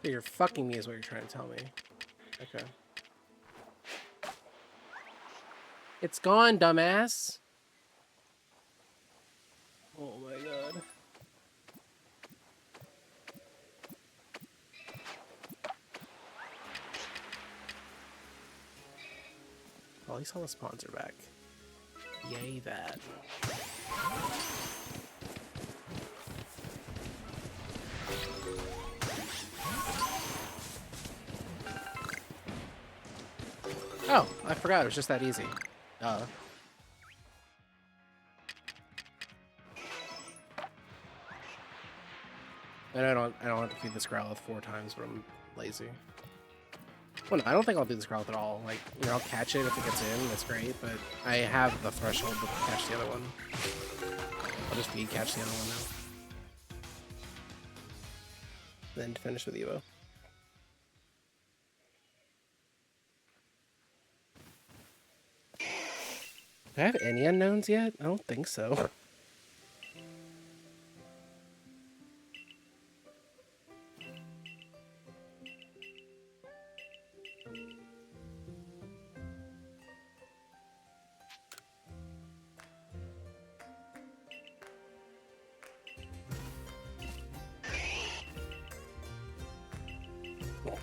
You're fucking me is what you're trying to tell me. Okay. It's gone, dumbass. Oh my god. Well, at least all the spawns are back. Yay that. Oh, I forgot it was just that easy. And I don't have to feed this Growlithe 4 times, but I'm lazy. Well, no, I don't think I'll do this Growlithe at all. Like, you know, I'll catch it if it gets in, that's great, but I have the threshold to catch the other one. I'll just feed catch the other one now. Then finish with Evo. Do I have any unknowns yet? I don't think so.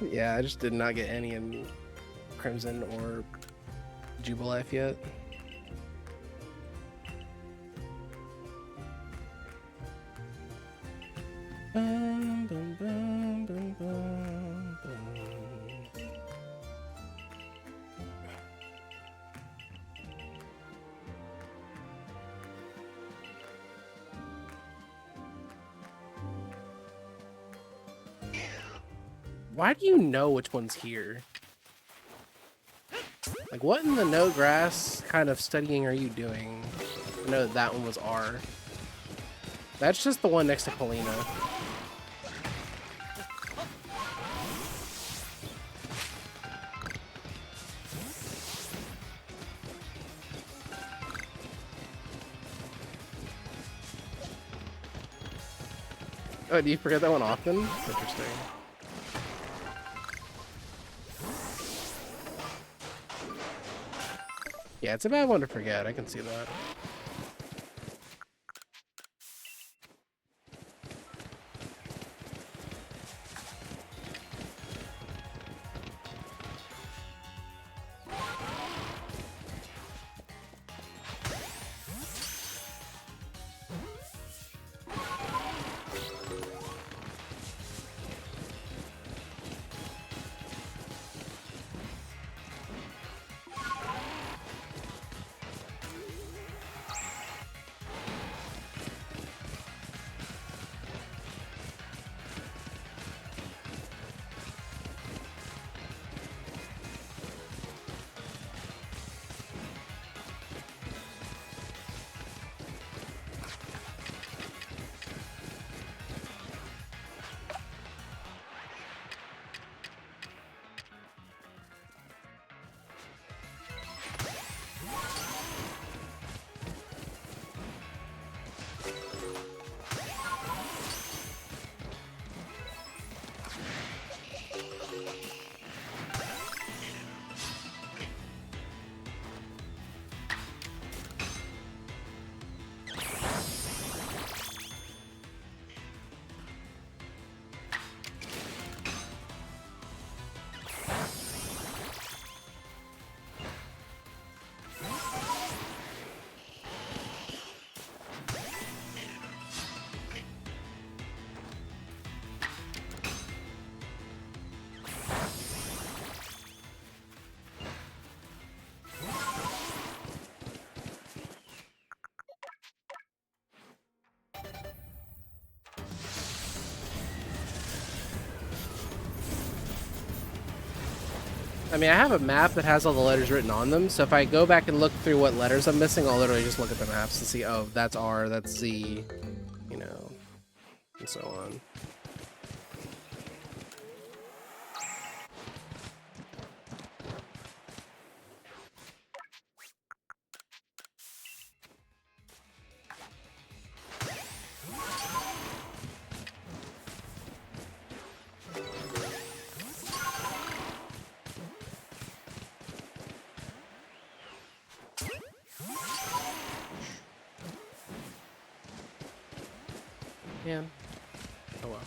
Yeah, I just did not get any in Crimson or Jubilife yet. Bum, bum, bum, bum, bum, bum. Why do you know which one's here? Like, what in the no grass kind of studying are you doing? I know that one was R. That's just the one next to Polina. Oh, do you forget that one often? Interesting. Yeah, it's a bad one to forget. I can see that. I mean, I have a map that has all the letters written on them, so if I go back and look through what letters I'm missing, I'll literally just look at the maps and see, oh, that's R, that's Z, you know, and so on. Man. Oh well.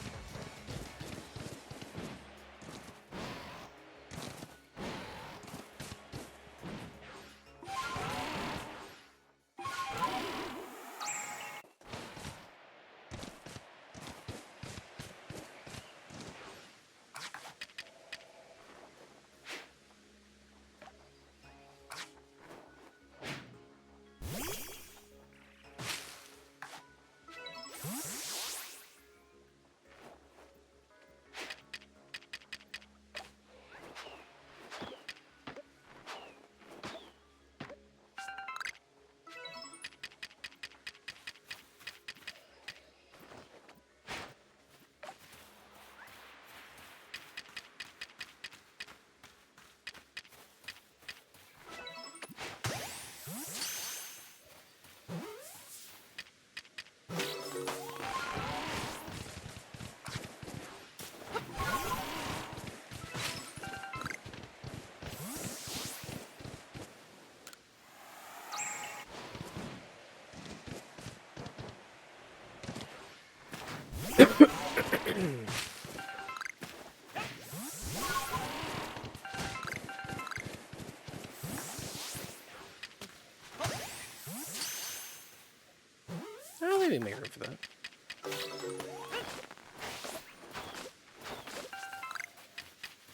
Oh, maybe make room for that.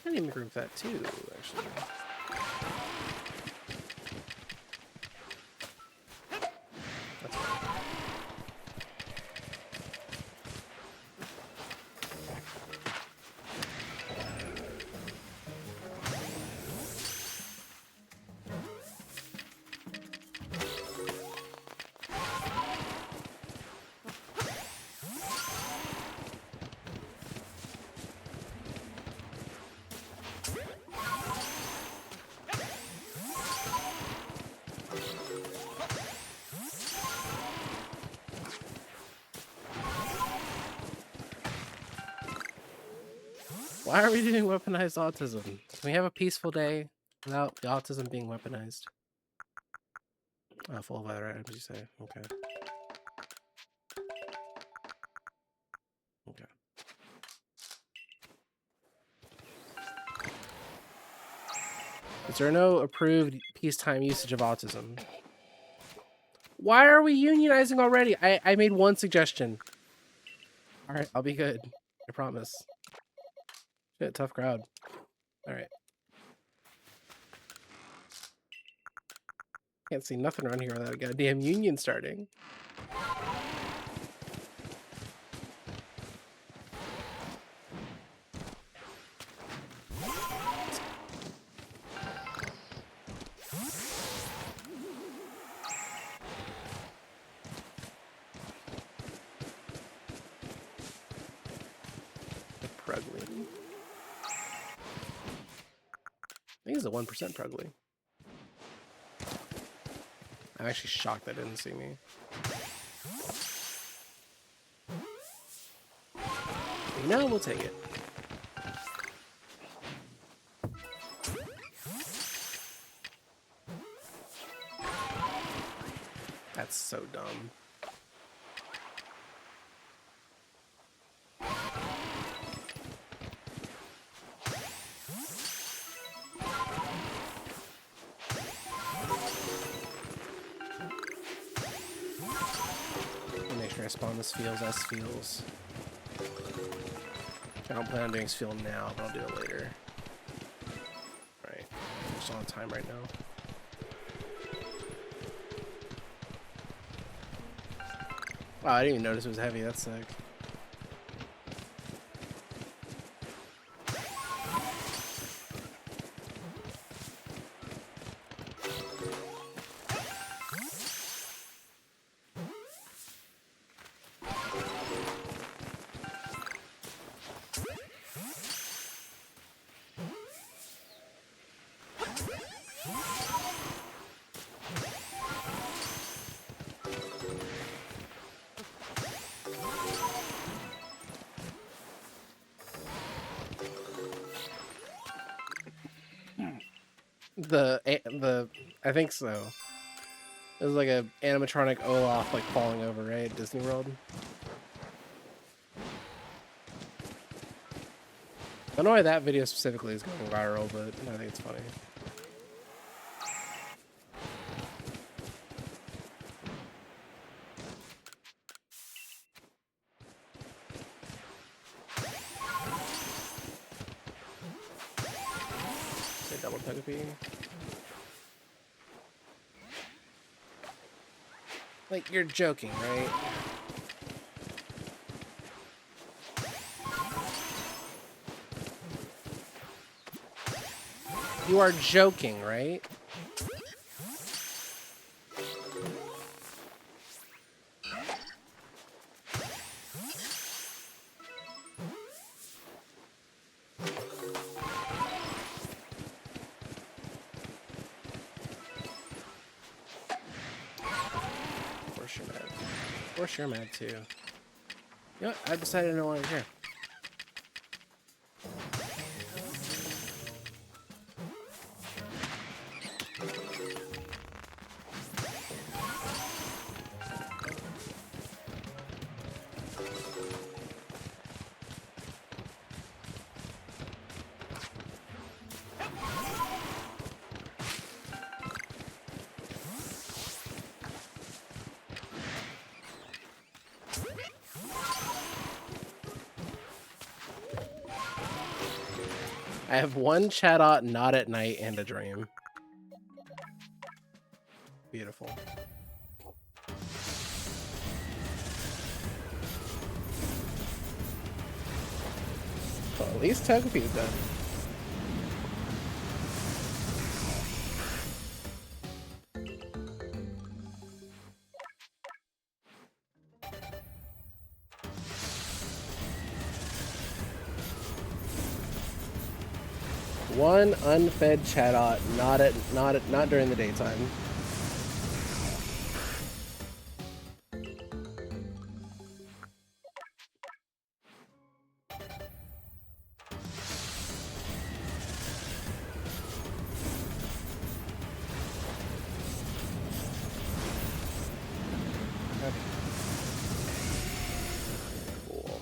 I need to make room for that too, actually. That's fine. Why are we doing weaponized autism? Can we have a peaceful day without the autism being weaponized? Full of other items, you say? Okay. Okay. Is there no approved peacetime usage of autism? Why are we unionizing already? I made one suggestion. Alright, I'll be good. I promise. Shit, tough crowd. Alright. Can't see nothing around here without a goddamn union starting. Prugly. I think it's a 1% Prugly. I'm actually shocked that didn't see me. No, we'll take it. That's so dumb. Make sure I spawn this feels as feels. I don't plan on doing Spheal now, but I'll do it later. Alright. I'm just on time right now. Wow, I didn't even notice it was heavy. That's sick. I think so. It was like a animatronic Olaf like falling over, right? Disney World. I don't know why that video specifically is going viral, but I think it's funny. Say double Togepi. Like, you're joking, right? You are joking, right? Of course you're mad. Of course you're mad too. You know what? I decided I don't want to hear. I have one Chatot not at night and a dream. Beautiful. Well, at least Togepi's done. One unfed Chatot, not during the daytime. Okay. Cool.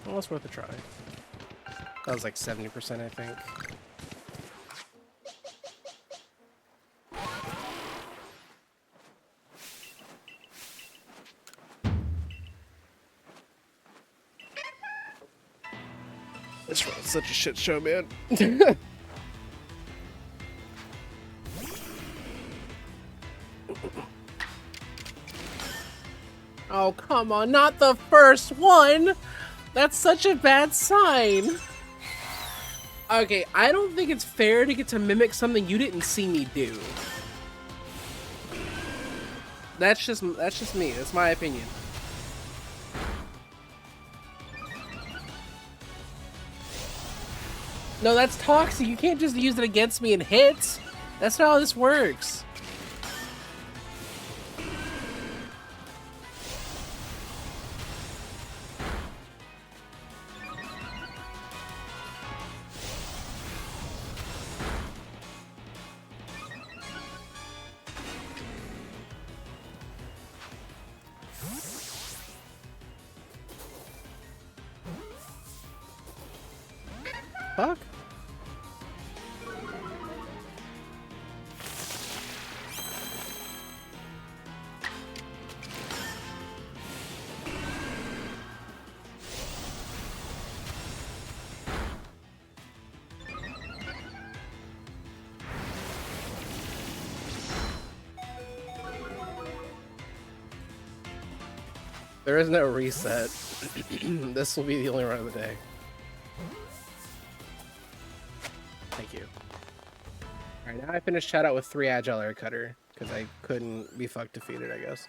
Well, it's worth a try. That was like 70%, I think. This was such a shit show, man. Oh, come on, not the first one! That's such a bad sign. Okay, I don't think it's fair to get to mimic something you didn't see me do. That's just me. That's my opinion. No, that's toxic. You can't just use it against me and hit. That's not how this works. Fuck. There is no reset. This will be the only run of the day. Thank you. Alright, now I finished shout out with 3 Agile Air Cutter, because I couldn't be fucked defeated, I guess.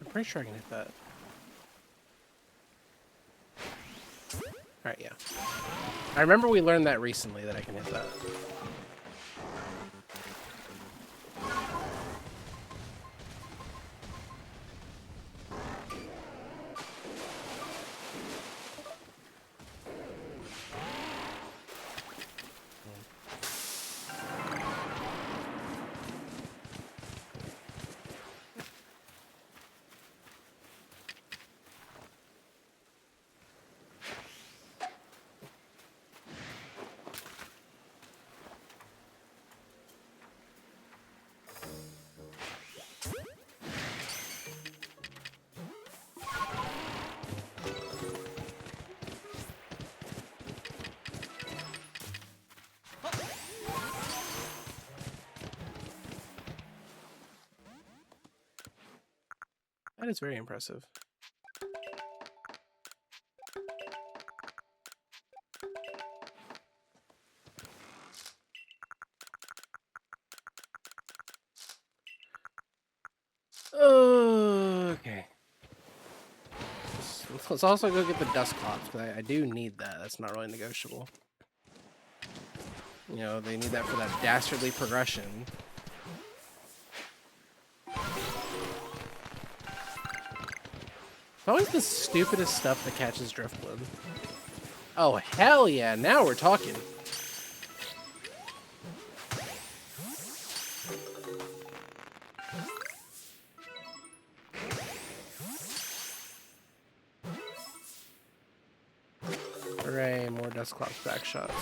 I'm pretty sure I can hit that. Alright, yeah. I remember we learned that recently, that I can hit that. That is very impressive. Okay. Let's also go get the dust clops, because I do need that. That's not really negotiable. You know, they need that for that dastardly progression. It's always the stupidest stuff that catches Driftwood. Oh, hell yeah, now we're talking. Hooray, more Dustclops back shots.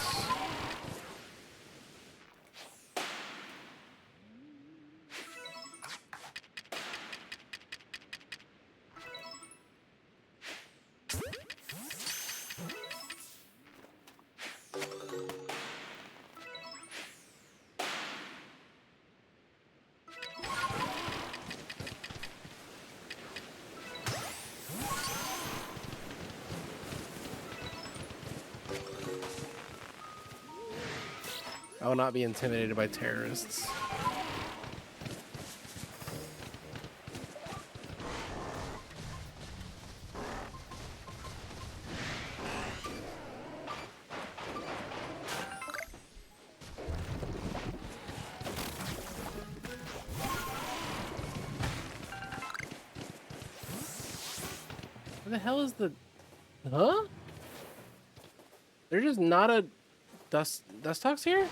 I will not be intimidated by terrorists. Where the hell is the... Huh? There's just not a Dustox here?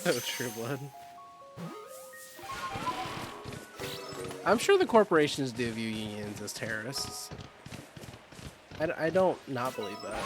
That was True Blood. I'm sure the corporations do view unions as terrorists. I don't not believe that.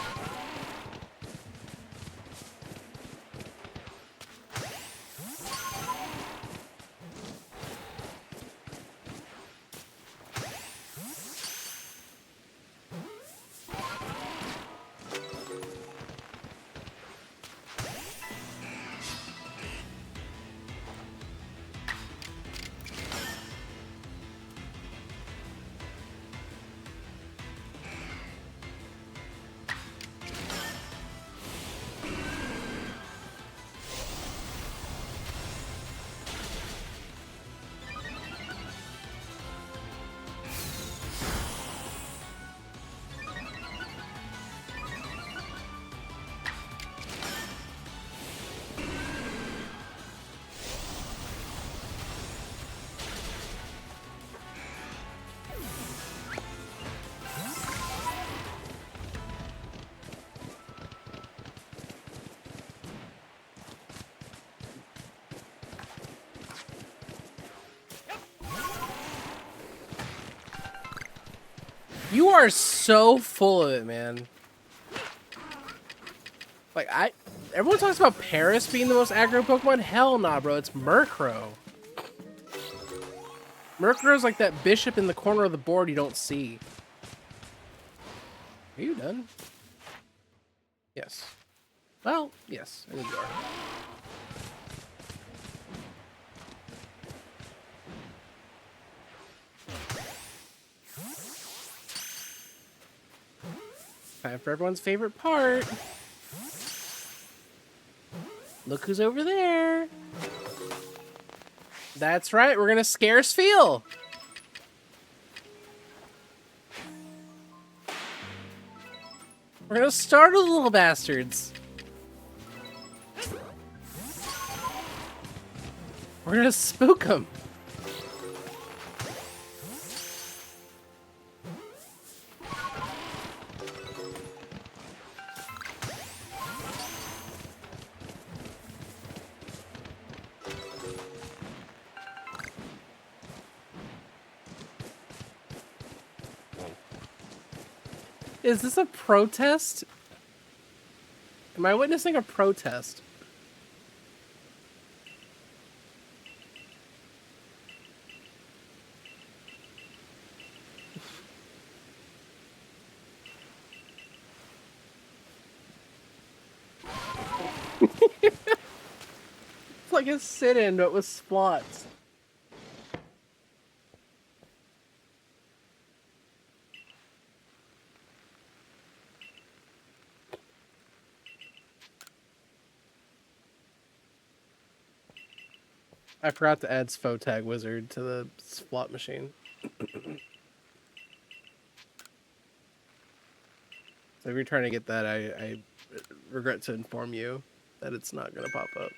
You are so full of it, man. Like, everyone talks about Paris being the most aggro Pokemon. Hell nah, bro. It's Murkrow. Murkrow's like that bishop in the corner of the board you don't see. Are you done? Yes. Well, yes. I think you are. Time for everyone's favorite part. Look who's over there. That's right, we're gonna scarce feel. We're gonna startle the little bastards. We're gonna spook them. Is this a protest? Am I witnessing a protest? It's like a sit-in, but with splots. I forgot to add Photag Wizard to the slot machine. So if you're trying to get that, I regret to inform you that it's not going to pop up.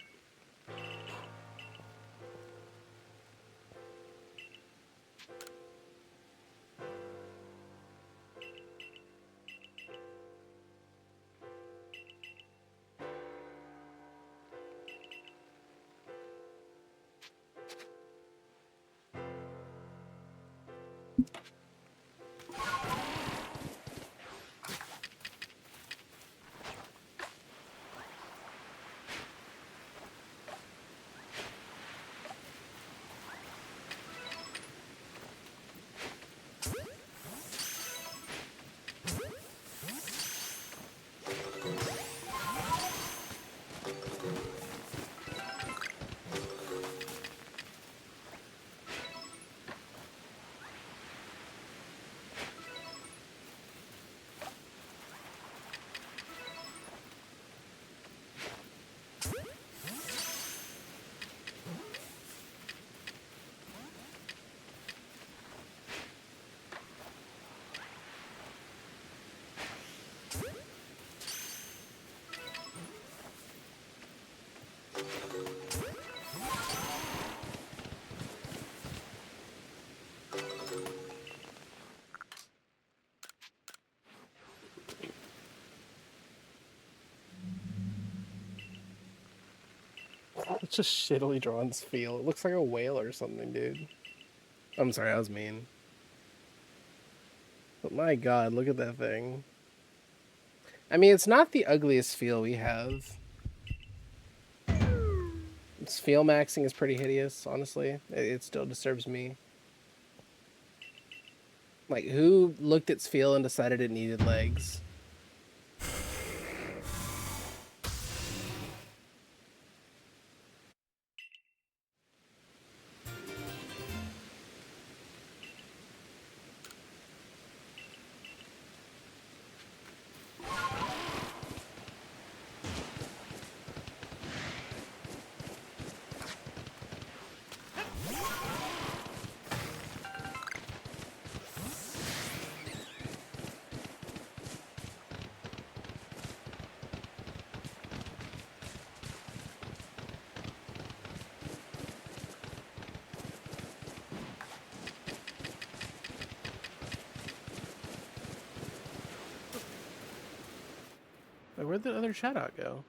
such a shittily drawn feel. It looks like a whale or something, dude. I'm sorry, I was mean. But my god, look at that thing. I mean, it's not the ugliest feel we have. Its feel maxing is pretty hideous, honestly. It still disturbs me. Like, who looked at its feel and decided it needed legs? Like, where'd the other Shadowt go?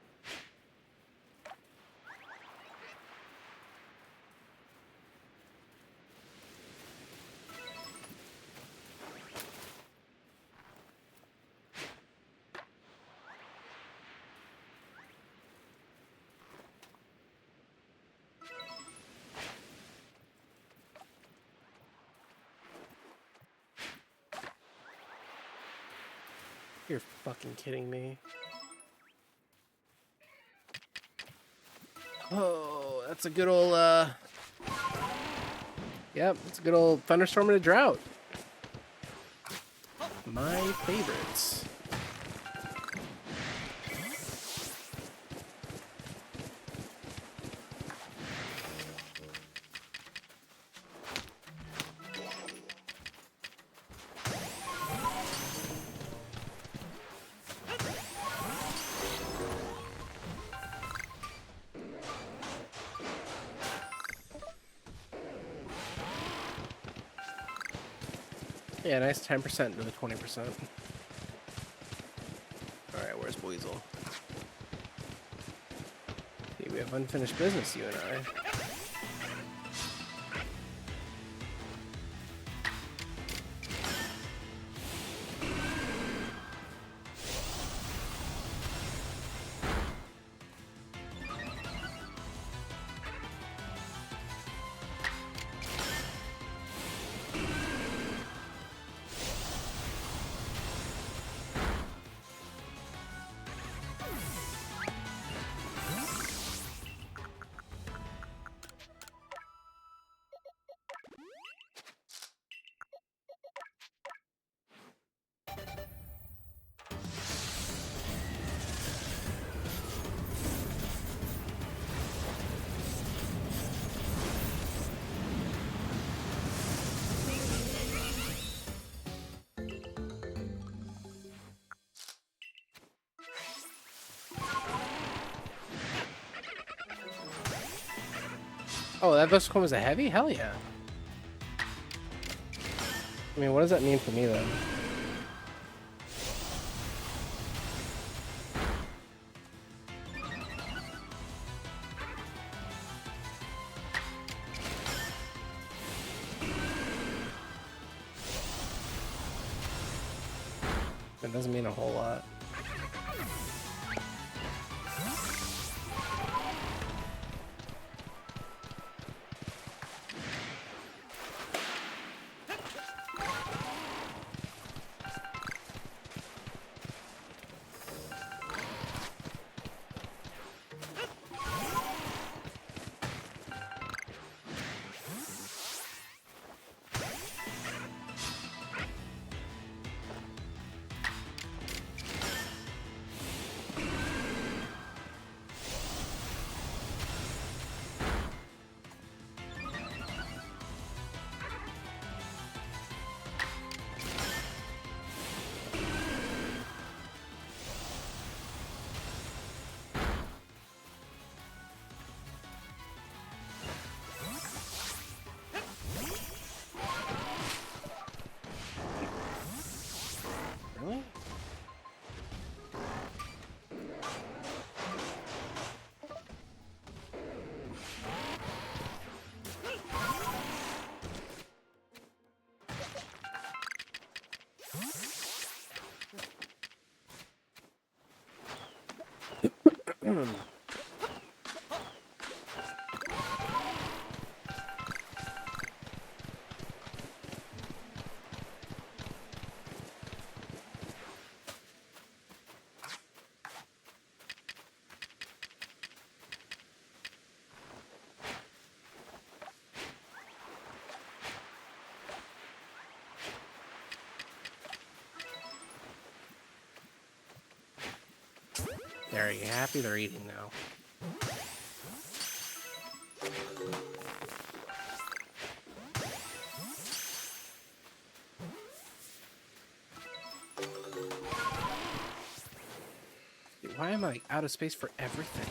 You're fucking kidding me. Oh, that's a good old, yep, it's a good old thunderstorm and a drought. My favorites. Yeah, nice 10% to the 20%. Alright, where's Weasel? See, we have unfinished business, you and I. Oh, that does come as a heavy? Hell yeah. I mean, what does that mean for me, then? It doesn't mean a whole lot. Are you happy they're eating now? Dude, why am I out of space for everything?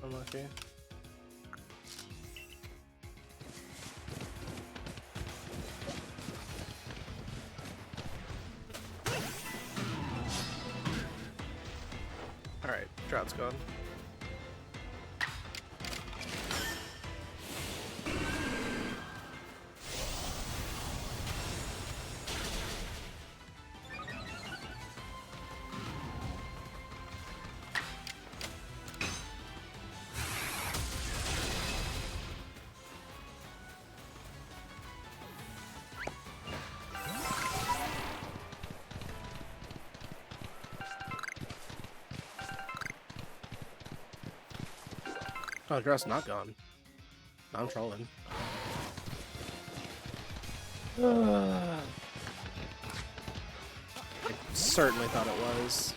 Unlucky. Alright, drought's gone. Oh, drought's not gone. I'm trolling. I certainly thought it was.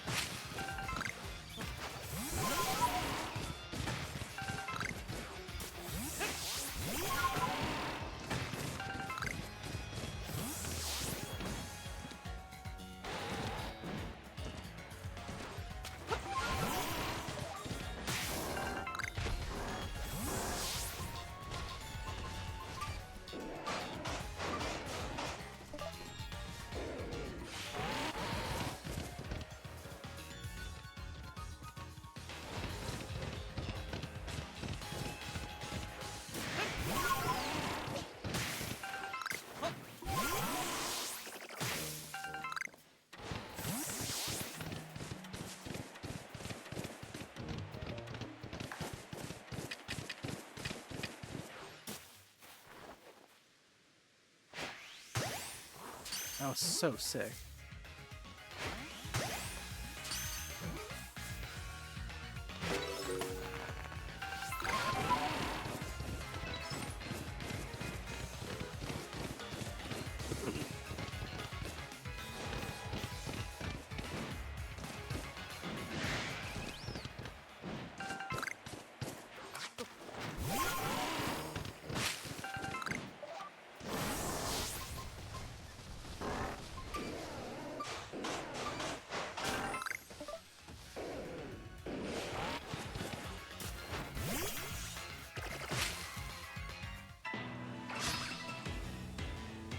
That was so sick.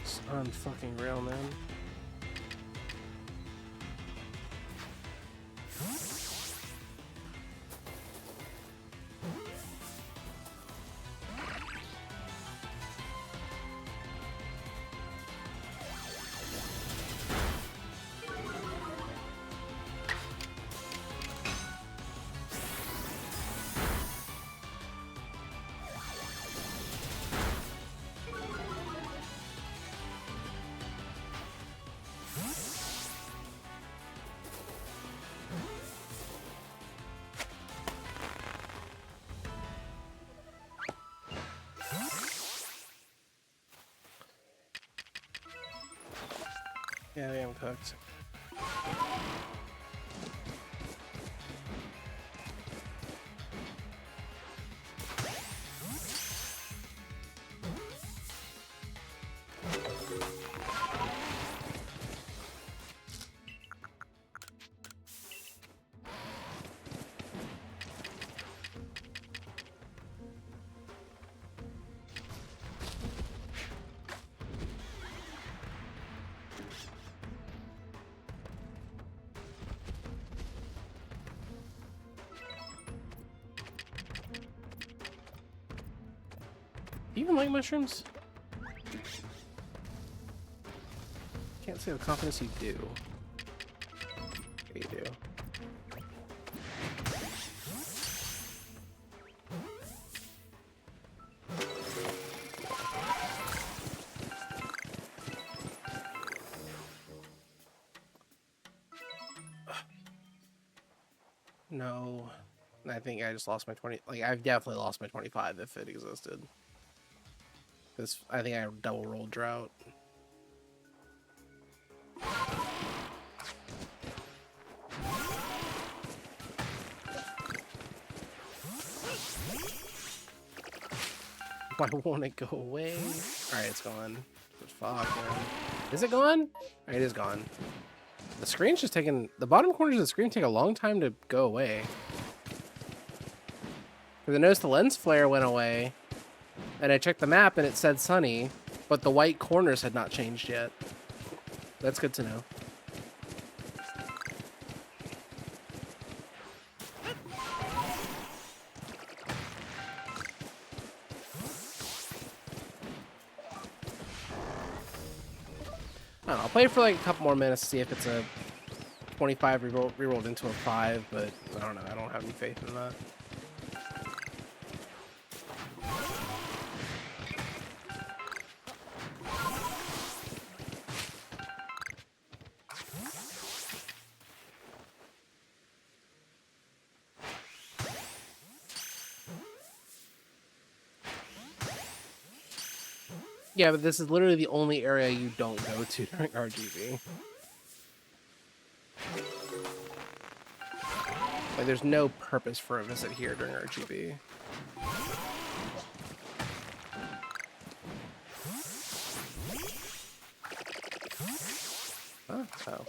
It's unfucking real, man. Yeah, I am cooked. Do you even like mushrooms? Can't say with confidence you do. Yeah, you do. No. I think I just lost my 20. Like, I've definitely lost my 25 if it existed. Because I think I double rolled drought. Why won't it go away? Alright, it's gone. Fuck, man. Is it gone? Alright, it is gone. The screen's just taking... The bottom corners of the screen take a long time to go away. Because I noticed the lens flare went away, and I checked the map and it said sunny, but the white corners had not changed yet. That's good to know. I don't know, I'll play for like a couple more minutes to see if it's a 25 rerolled into a 5, but I don't know, I don't have any faith in that. Yeah, but this is literally the only area you don't go to during RGB. Like, there's no purpose for a visit here during RGB. Huh? Oh.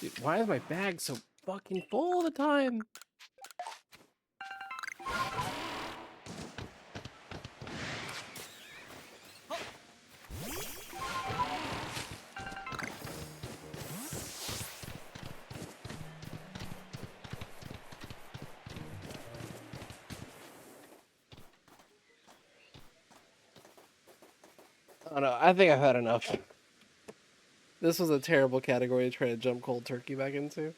Dude, why is my bag so fucking full all the time? I don't know. I think I've had enough. This was a terrible category to try to jump cold turkey back into.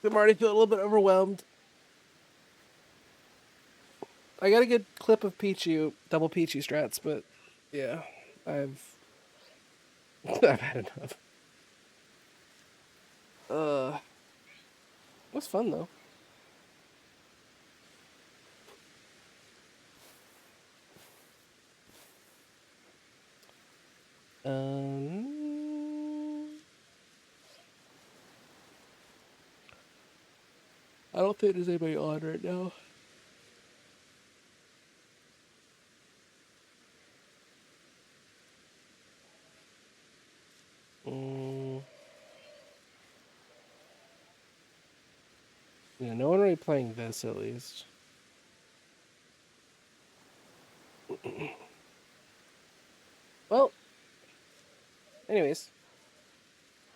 I'm already feeling a little bit overwhelmed. I got a good clip of Pichu, double Pichu strats, but yeah, I've had enough. It was fun though. I don't think there's anybody on right now. Yeah, no one really playing this at least. Well, anyways.